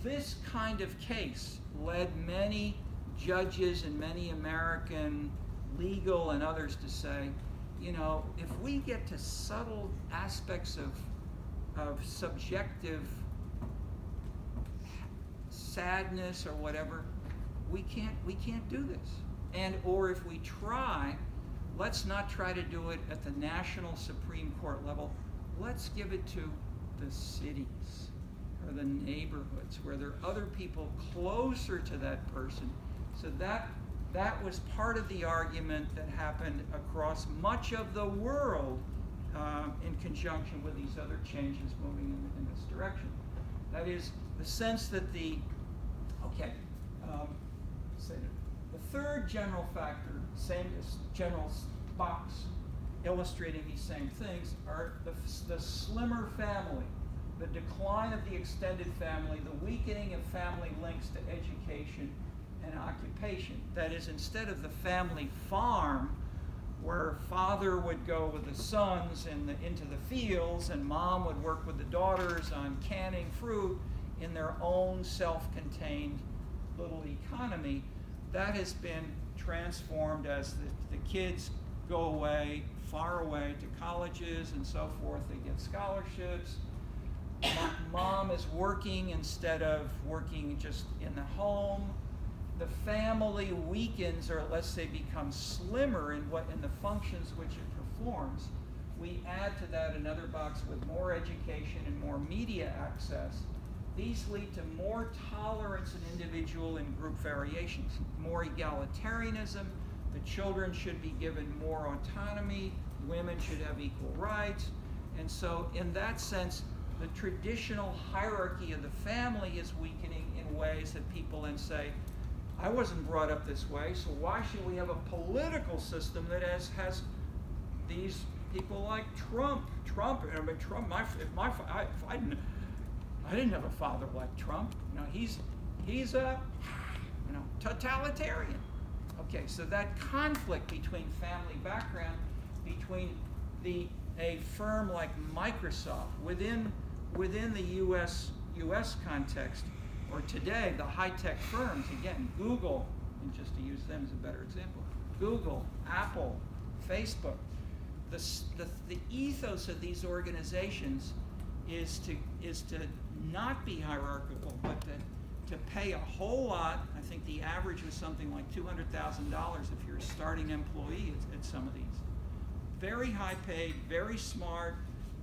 This kind of case led many judges and many American legal and others to say, you know, if we get to subtle aspects of subjective sadness or whatever, we can't do this. And or if we try, let's not try to do it at the national Supreme Court level. Let's give it to the cities or the neighborhoods where there are other people closer to that person. So that was part of the argument that happened across much of the world in conjunction with these other changes moving in this direction. That is, the sense that the third general factor, same as general box, illustrating these same things, are the slimmer family, the decline of the extended family, the weakening of family links to education and occupation. That is, instead of the family farm, where father would go with the sons into the fields and mom would work with the daughters on canning fruit in their own self-contained little economy, that has been transformed as the kids go away, far away to colleges and so forth. They get scholarships. Mom is working instead of working just in the home. The family weakens, or let's say becomes slimmer in the functions which it performs. We add to that another box with more education and more media access. These lead to more tolerance in individual and group variations, more egalitarianism. The children should be given more autonomy. Women should have equal rights. And so in that sense, the traditional hierarchy of the family is weakening in ways that people then say, I wasn't brought up this way, so why should we have a political system that has these people like Trump? I didn't have a father like Trump. You know, he's a totalitarian. Okay, so that conflict between family background, between a firm like Microsoft within the U.S. context, or today the high-tech firms, again, Google, and just to use them as a better example, Google, Apple, Facebook, the ethos of these organizations is to not be hierarchical, but to pay a whole lot. I think the average was something like $200,000 if you're a starting employee at some of these. Very high paid, very smart,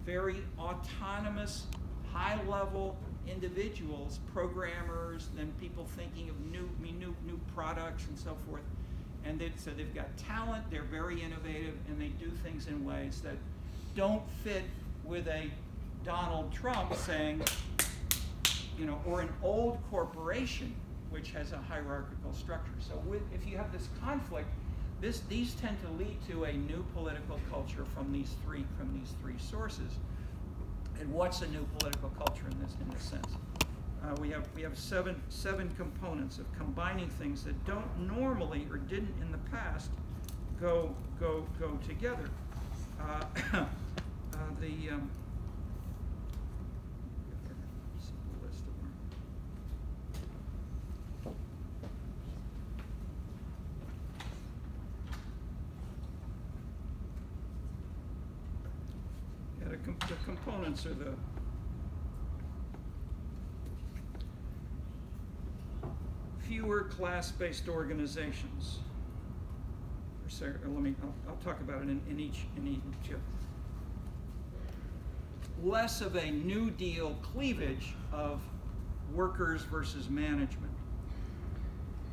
very autonomous, high-level individuals, programmers, and people thinking of new products and so forth. And so they've got talent, they're very innovative, and they do things in ways that don't fit with a Donald Trump saying, or an old corporation which has a hierarchical structure. So if you have this conflict, these tend to lead to a new political culture from these three sources. And what's a new political culture in this sense? We have seven components of combining things that don't normally or didn't in the past go together. The components are the fewer class-based organizations. I'll talk about it in each. Less of a New Deal cleavage of workers versus management.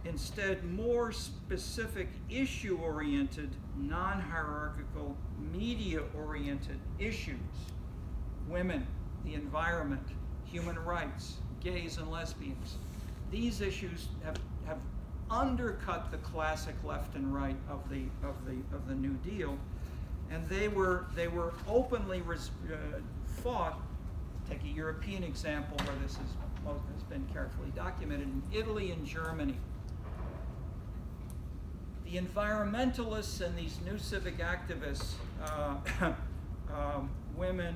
Instead, more specific issue-oriented, non-hierarchical, media-oriented issues. Women, the environment, human rights, gays and lesbians. These issues have undercut the classic left and right of the New Deal, and they were openly fought. Take a European example where this has been carefully documented in Italy and Germany. The environmentalists and these new civic activists, women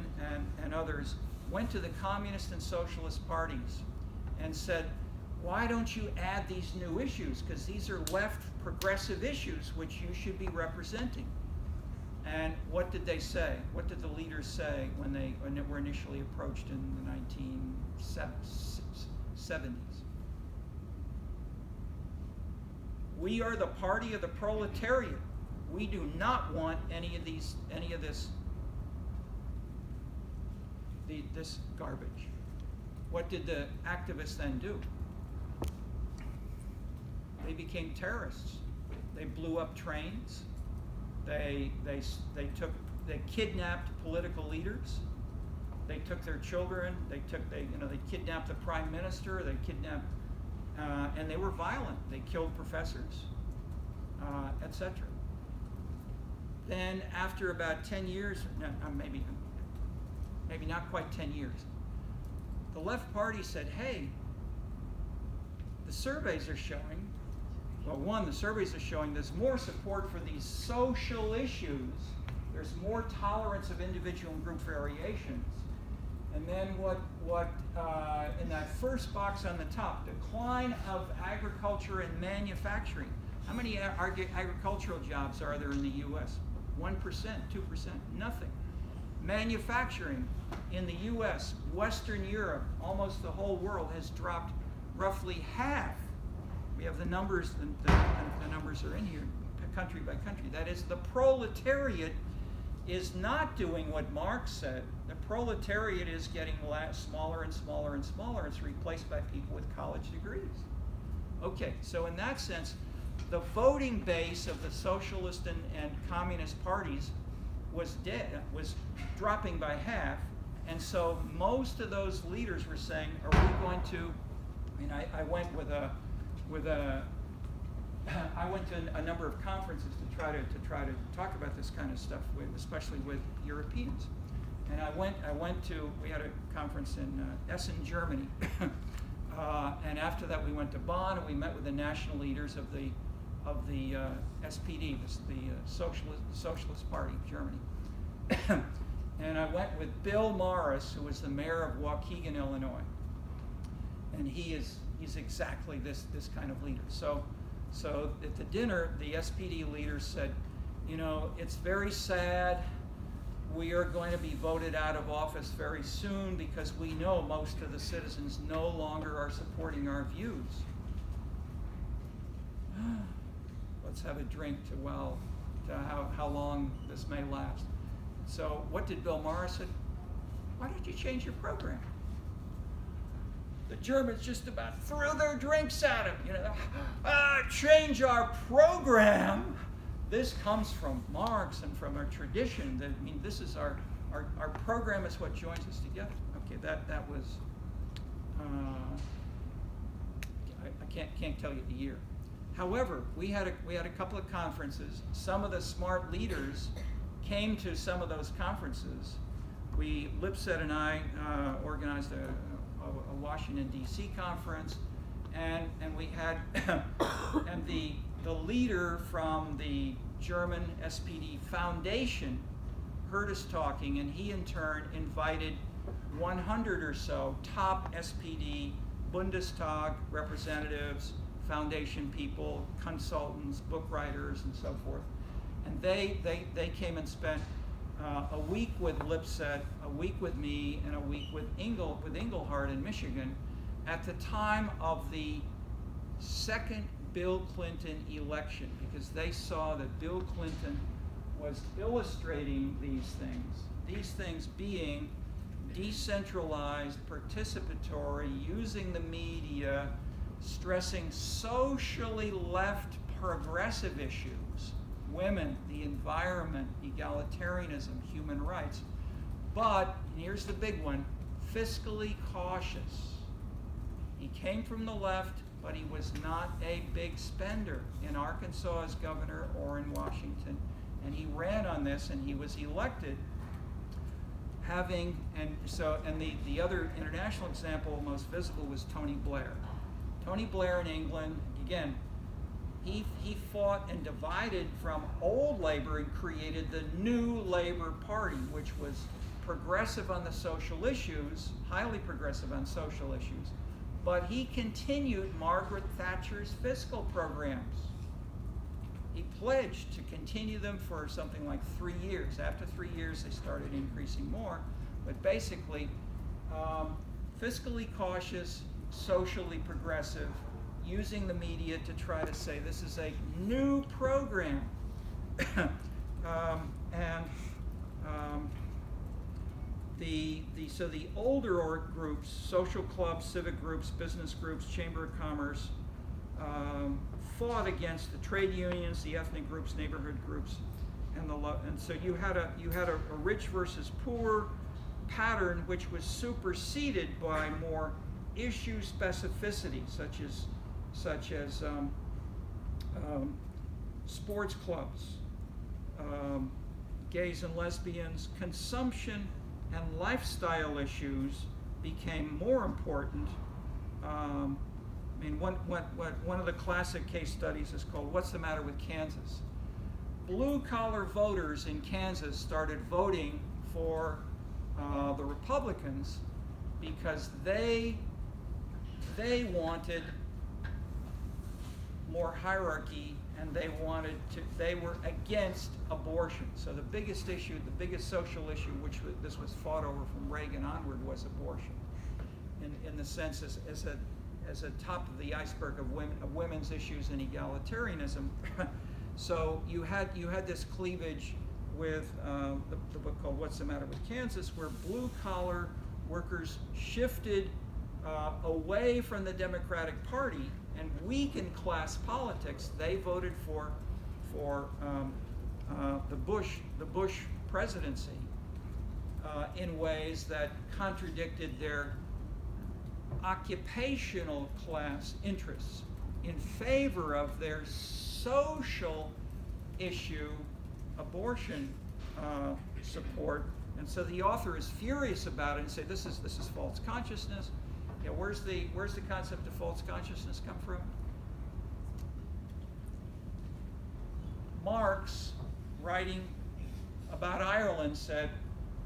and others, went to the communist and socialist parties and said, why don't you add these new issues? Because these are left progressive issues which you should be representing. And what did they say? What did the leaders say when they were initially approached in the 1970s? We are the party of the proletariat. We do not want any of this garbage. What did the activists then do? They became terrorists. They blew up trains. They kidnapped political leaders. They took their children. They kidnapped the prime minister. They kidnapped, and they were violent. They killed professors, etc. Then, after about 10 years, maybe not quite 10 years, the left party said, "Hey, the surveys are showing." Well, one, the surveys are showing there's more support for these social issues. There's more tolerance of individual and group variations. And then in that first box on the top, decline of agriculture and manufacturing. How many agricultural jobs are there in the U.S.? 1%, 2%, nothing. Manufacturing in the U.S., Western Europe, almost the whole world has dropped roughly half. We have the numbers, the numbers are in here, country by country. That is, the proletariat is not doing what Marx said. The proletariat is getting smaller and smaller and smaller. It's replaced by people with college degrees. Okay, so in that sense, the voting base of the socialist and communist parties was dropping by half, and so most of those leaders were saying, are we going to, I went to a number of conferences to try to talk about this kind of stuff, especially with Europeans. And we had a conference in Essen, Germany. And after that we went to Bonn and we met with the national leaders of the SPD, the Socialist Party of Germany. And I went with Bill Morris, who was the mayor of Waukegan, Illinois. And he's exactly this kind of leader. So at the dinner, the SPD leaders said, it's very sad. We are going to be voted out of office very soon because we know most of the citizens no longer are supporting our views. Let's have a drink to how long this may last. So what did Bill Morris say? Why don't you change your program? The Germans just about threw their drinks at him. Change our program. This comes from Marx and from our tradition. This is our program is what joins us together. Okay, that was I can't tell you the year. However, we had a couple of conferences. Some of the smart leaders came to some of those conferences. Lipset and I organized a Washington D.C. conference, and we had and the leader from the German SPD Foundation heard us talking, and he in turn invited 100 or so top SPD Bundestag representatives, foundation people, consultants, book writers, and so forth. And they came and spent a week with Lipset, a week with me, and a week with Engelhardt in Michigan at the time of the second Bill Clinton election, because they saw that Bill Clinton was illustrating these things being decentralized, participatory, using the media, stressing socially left progressive issues, women, the environment, egalitarianism, human rights, but, and here's the big one, fiscally cautious. He came from the left, but he was not a big spender in Arkansas as governor or in Washington. And he ran on this, and he was elected having, and the other international example most visible was Tony Blair. Tony Blair in England, again, he fought and divided from old Labor and created the new Labor Party, which was progressive on the social issues, highly progressive on social issues, but he continued Margaret Thatcher's fiscal programs. He pledged to continue them for something like 3 years. After 3 years, they started increasing more. But basically, fiscally cautious, socially progressive, using the media to try to say this is a new program. So the older org groups, social clubs, civic groups, business groups, chamber of commerce, fought against the trade unions, the ethnic groups, neighborhood groups, and so you had a rich versus poor pattern, which was superseded by more issue specificity, such as sports clubs, gays and lesbians. Consumption and lifestyle issues became more important. One of the classic case studies is called "What's the Matter with Kansas?" Blue-collar voters in Kansas started voting for the Republicans because they wanted more hierarchy, and they were against abortion. So the biggest issue, the biggest social issue, this was fought over from Reagan onward, was abortion. In the sense as a top of the iceberg of women's issues and egalitarianism. So you had this cleavage with the book called "What's the Matter with Kansas," where blue-collar workers shifted away from the Democratic Party and weakened class politics. They voted for the Bush presidency in ways that contradicted their occupational class interests in favor of their social issue, abortion support. And so the author is furious about it and say this is false consciousness. Yeah, where's the concept of false consciousness come from? Marx, writing about Ireland, said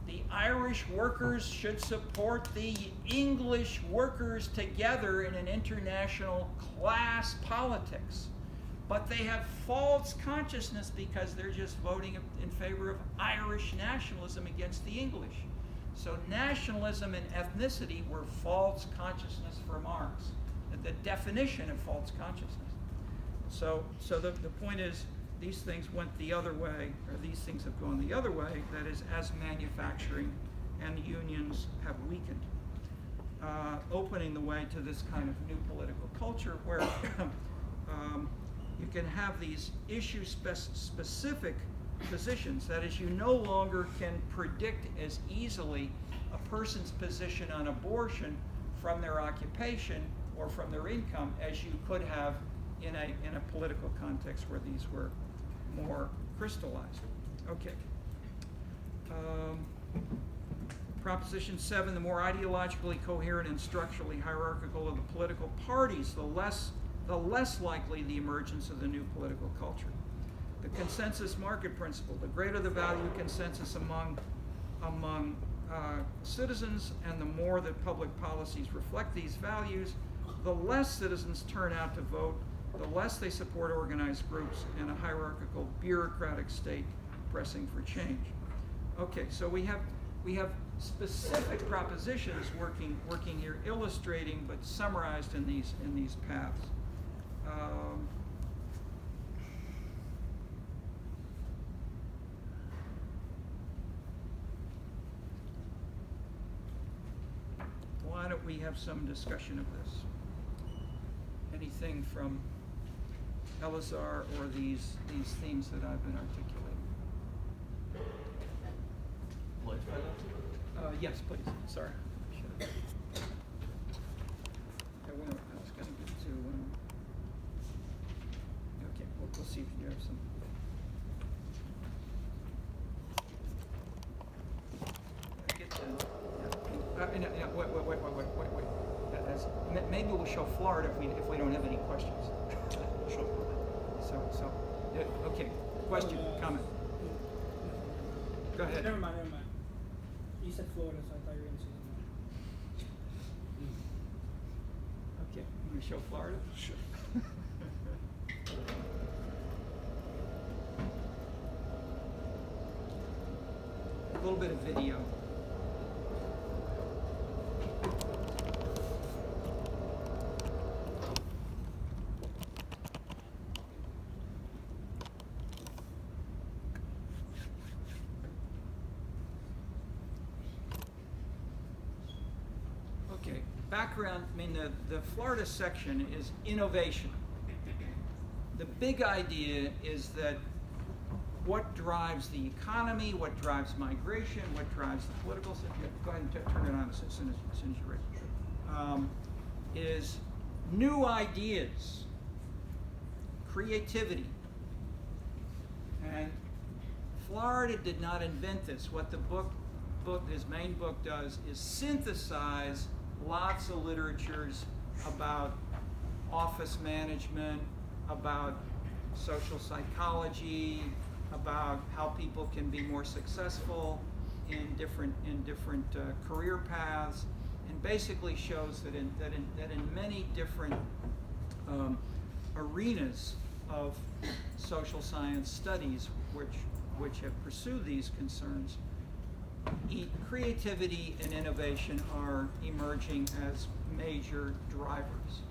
the Irish workers should support the English workers together in an international class politics. But they have false consciousness because they're just voting in favor of Irish nationalism against the English. So nationalism and ethnicity were false consciousness for Marx, the definition of false consciousness. So the point is, these things went the other way, or these things have gone the other way, that is, as manufacturing and unions have weakened, opening the way to this kind of new political culture where you can have these issue-specific positions. That is, you no longer can predict as easily a person's position on abortion from their occupation or from their income as you could have in a political context where these were more crystallized. Okay. Proposition 7, the more ideologically coherent and structurally hierarchical of the political parties, the less likely the emergence of the new political culture. The consensus market principle, the greater the value consensus among citizens and the more that public policies reflect these values, the less citizens turn out to vote, the less they support organized groups in a hierarchical, bureaucratic state pressing for change. Okay, so we have specific propositions working here, illustrating but summarized in these paths. Um, why don't we have some discussion of this? Anything from Elazar or these themes that I've been articulating? Life balance? Yes, please. Sorry. Should've- I was going to get to. Okay, we'll see if you have some. Get to. Wait. Maybe we'll show Florida if we don't have any questions. Sure. Okay. Question, comment. Go ahead. Never mind. You said Florida, so I thought you were going to say something. Okay, you want to show Florida? Sure. A little bit of video. Okay, background, I mean, the Florida section is innovation. The big idea is that what drives the economy, what drives migration, what drives the political system, go ahead and turn it on as soon as you're ready, is new ideas, creativity. And Florida did not invent this. What the his main book does is synthesize lots of literatures about office management, about social psychology, about how people can be more successful in different career paths, and basically shows that in many different arenas of social science studies which have pursued these concerns, creativity and innovation are emerging as major drivers.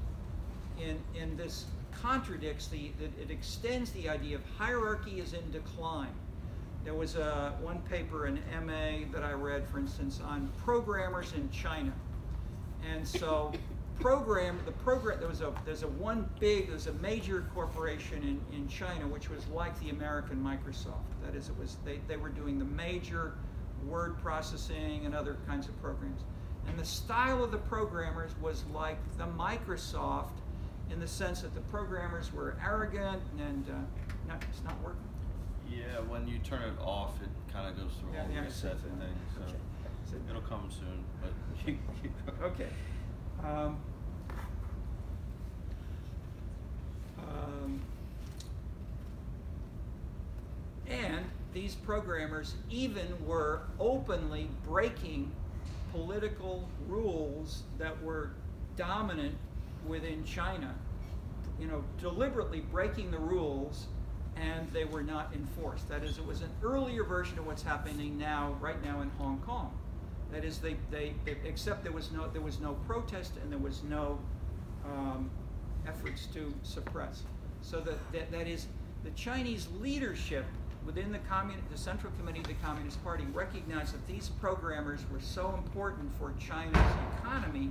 In this contradicts it extends the idea of hierarchy is in decline. There was one paper in MA that I read, for instance, on programmers in China, and so there's a major corporation in China which was like the American Microsoft. That is, they were doing the major word processing and other kinds of programs, and the style of the programmers was like the Microsoft, in the sense that the programmers were arrogant and it's not working. Yeah, when you turn it off, it kind of goes through all the reset things. So Okay. it'll come soon, but Okay. And these programmers even were openly breaking political rules that were dominant within China, deliberately breaking the rules, and they were not enforced. That is, it was an earlier version of what's happening right now in Hong Kong. That is, except there was no protest and there was no efforts to suppress. So that is, the Chinese leadership within the Central Committee of the Communist Party recognized that these programmers were so important for China's economy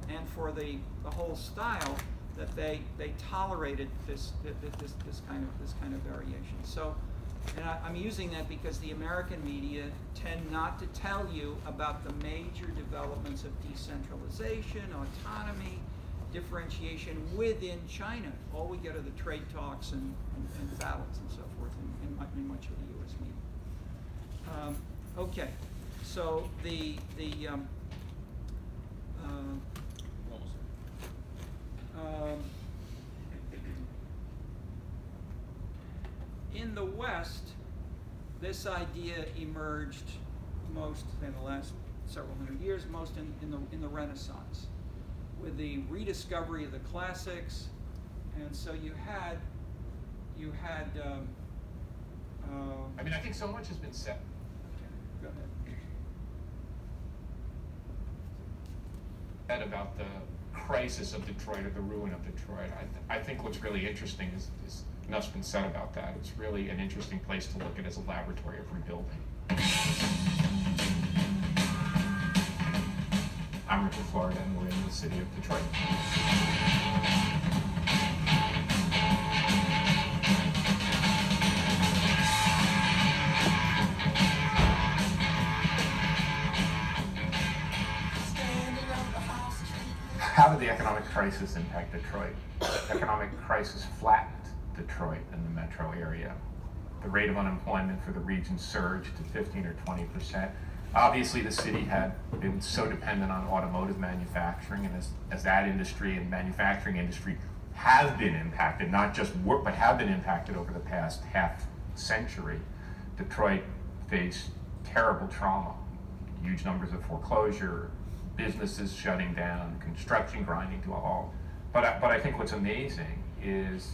and for the whole style that they tolerated this kind of variation. So, and I'm using that because the American media tend not to tell you about the major developments of decentralization, autonomy, differentiation within China. All we get are the trade talks and battles and so forth in much of the U.S. media. Okay, so in the West, this idea emerged most in the last several hundred years, most in the Renaissance, with the rediscovery of the classics, and so you had. I mean, I think so much has been said. Okay, go ahead. About crisis of Detroit or the ruin of Detroit. I think what's really interesting is enough's been said about that. It's really an interesting place to look at as a laboratory of rebuilding. I'm Richard Florida, and we're in the city of Detroit. How did the economic crisis impact Detroit? The economic crisis flattened Detroit and the metro area. The rate of unemployment for the region surged to 15 or 20%. Obviously, the city had been so dependent on automotive manufacturing, and as that industry and manufacturing industry have been impacted, not just work, but have been impacted over the past half century, Detroit faced terrible trauma. Huge numbers of foreclosure, businesses shutting down, construction grinding to a halt. But I think what's amazing is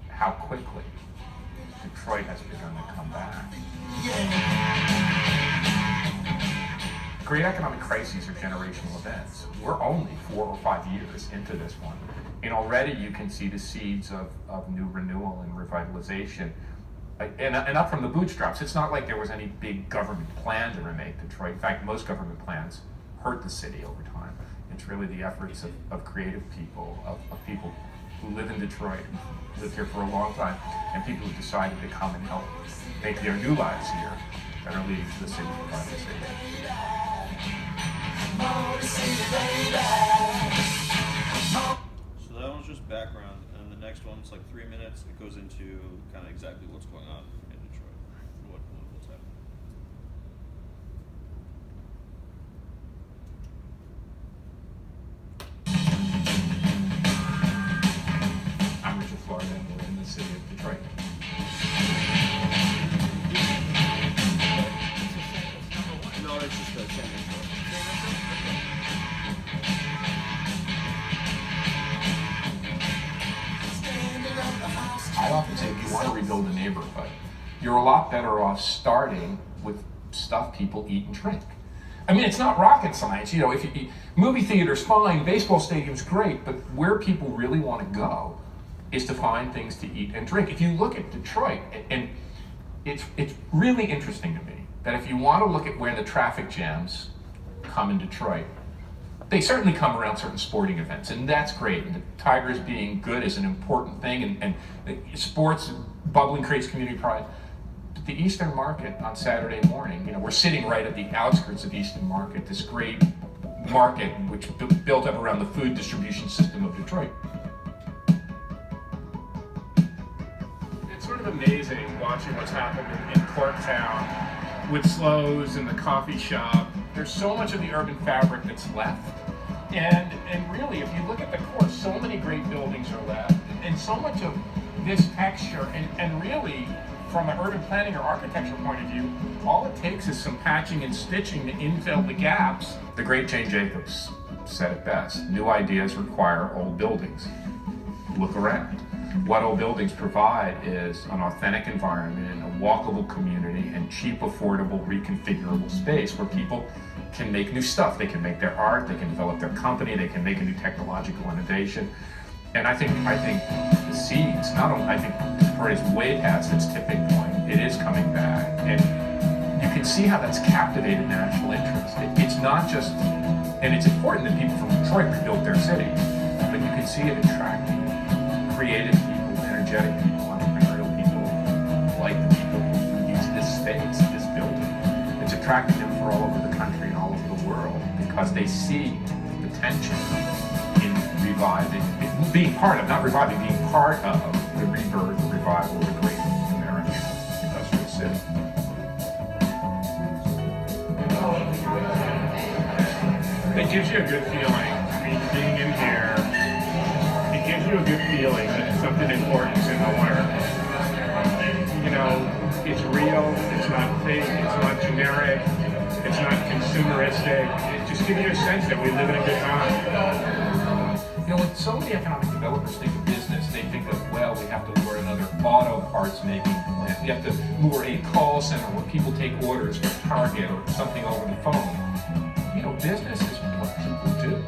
how quickly Detroit has begun to come back. Great economic crises are generational events. We're only 4 or 5 years into this one, and already you can see the seeds of new renewal and revitalization. And up from the bootstraps. It's not like there was any big government plan to remake Detroit. In fact, most government plans hurt the city over time. It's really the efforts of creative people, of people who live in Detroit, who lived here for a long time, and people who decided to come and help make their new lives here that are leading to the city revitalization. So that one's just background, and the next one's like 3 minutes. It goes into kind of exactly what's going on in Detroit, what's happening. I'm Richard Florida, and we're in the city of Detroit. No, it's just the same intro. I often say if you want to rebuild a neighborhood, you're a lot better off starting with stuff people eat and drink. I mean, it's not rocket science. You know, if you eat, movie theater's fine, baseball stadium's great, but where people really want to go is to find things to eat and drink. If you look at Detroit, and it's really interesting to me that if you want to look at where the traffic jams come in Detroit, they certainly come around certain sporting events, and that's great. And the Tigers being good is an important thing, and sports bubbling creates community pride. But the Eastern Market on Saturday morning, you know, we're sitting right at the outskirts of Eastern Market, this great market which built up around the food distribution system of Detroit. It's sort of amazing watching what's happened in Corktown with Slows and the coffee shop. There's so much of the urban fabric that's left. And really, if you look at the core, so many great buildings are left. And so much of this texture, and really, from an urban planning or architecture point of view, all it takes is some patching and stitching to infill the gaps. The great Jane Jacobs said it best: new ideas require old buildings. Look around. What old buildings provide is an authentic environment, a walkable community, and cheap, affordable, reconfigurable space where people can make new stuff. They can make their art, they can develop their company, they can make a new technological innovation. And I think the seeds, not only, I think Detroit is way past its tipping point. It is coming back. And you can see how that's captivated national interest. It's not just, and it's important that people from Detroit rebuild their city, but you can see it attracting creative people, energetic people, entrepreneurial people, like the people who use this space, this building. It's attracting them from all over the country and all over the world because they see potential in reviving, being part of, not reviving, being part of the rebirth, the revival of the great American industrial city. It gives you a good feeling. I mean, being in here, it gives you a good feeling that something important is in the works. You know, it's real, it's not fake, it's not generic, it's not consumeristic. It just gives you a sense that we live in a good time. You know, when so many economic developers think of business, they think of, well, we have to lure another auto parts making plant. We have to lure a call center where people take orders from Target or something over the phone. You know, business is what people do.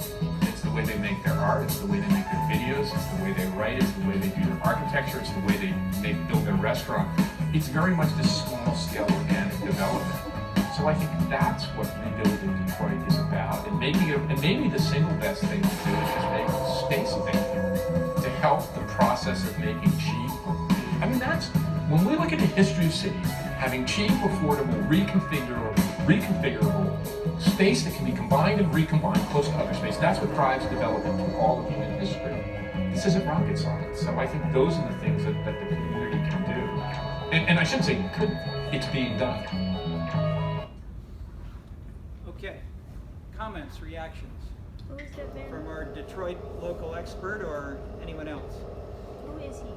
It's the way they make their art, it's the way they make their videos, it's the way they write, it's the way they do their architecture, it's the way they build their restaurant. It's very much this small scale organic development. So I think that's what rebuilding Detroit is about, and making it, and maybe the single best thing to do is just make space available to help the process of making cheap. I mean, that's, when we look at the history of cities, having cheap, affordable, reconfigurable space that can be combined and recombined close to other space, that's what drives development through all of human history. This isn't rocket science, so I think those are the things that the community can do. And I shouldn't say could, it's being done. Okay, comments, reactions Who is the man? from our Detroit local expert or anyone else? Who is he?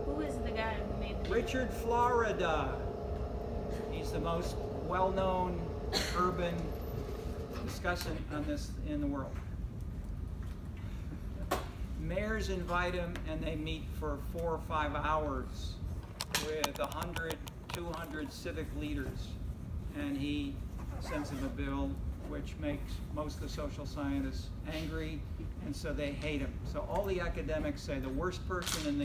Who is the guy who made the Richard Florida. He's the most well-known urban discussant on this in the world. Mayors invite him and they meet for 4 or 5 hours with 100, 200 civic leaders, and he sends them a bill which makes most of the social scientists angry, and so they hate him. So all the academics say the worst person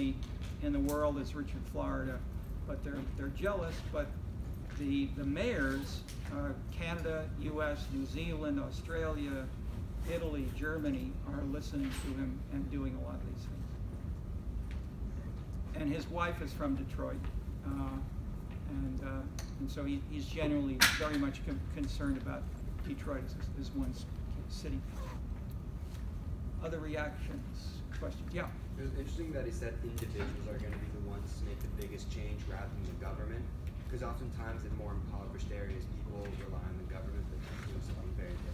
in the world is Richard Florida, but they're jealous. But the mayors, Canada, U.S., New Zealand, Australia, Italy, Germany, are listening to him and doing a lot of these things. And his wife is from Detroit, and so he's genuinely very much concerned about Detroit as one city. Other reactions, questions? Yeah. It was interesting that he said individuals are going to be the ones to make the biggest change rather than the government, because oftentimes in more impoverished areas, people rely on the government, but they're doing something very different.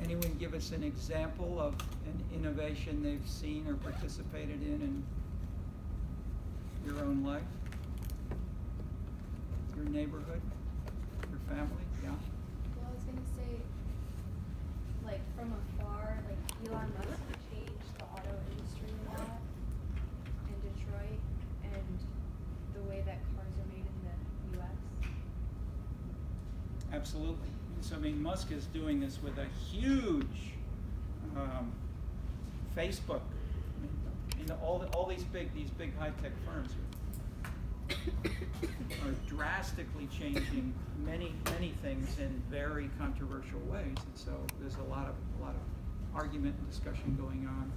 Anyone give us an example of an innovation they've seen or participated in your own life? Your neighborhood? Your family? Yeah? Well, I was gonna say, like, from afar, like, Elon Musk changed the auto industry a lot in Detroit, and the way that cars are made in the US. Absolutely. So, I mean, Musk is doing this with a huge Facebook. I mean, all these big high-tech firms are drastically changing many things in very controversial ways, and so there's a lot of argument and discussion going on.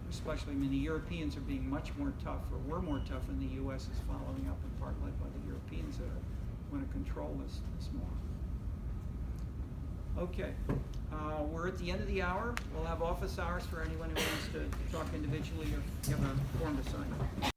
Especially, I mean, the Europeans are being much more tough, or we're more tough, and the U.S. is following up, in part led by the Europeans that want to control this more. Okay, we're at the end of the hour. We'll have office hours for anyone who wants to talk individually or give a form to sign.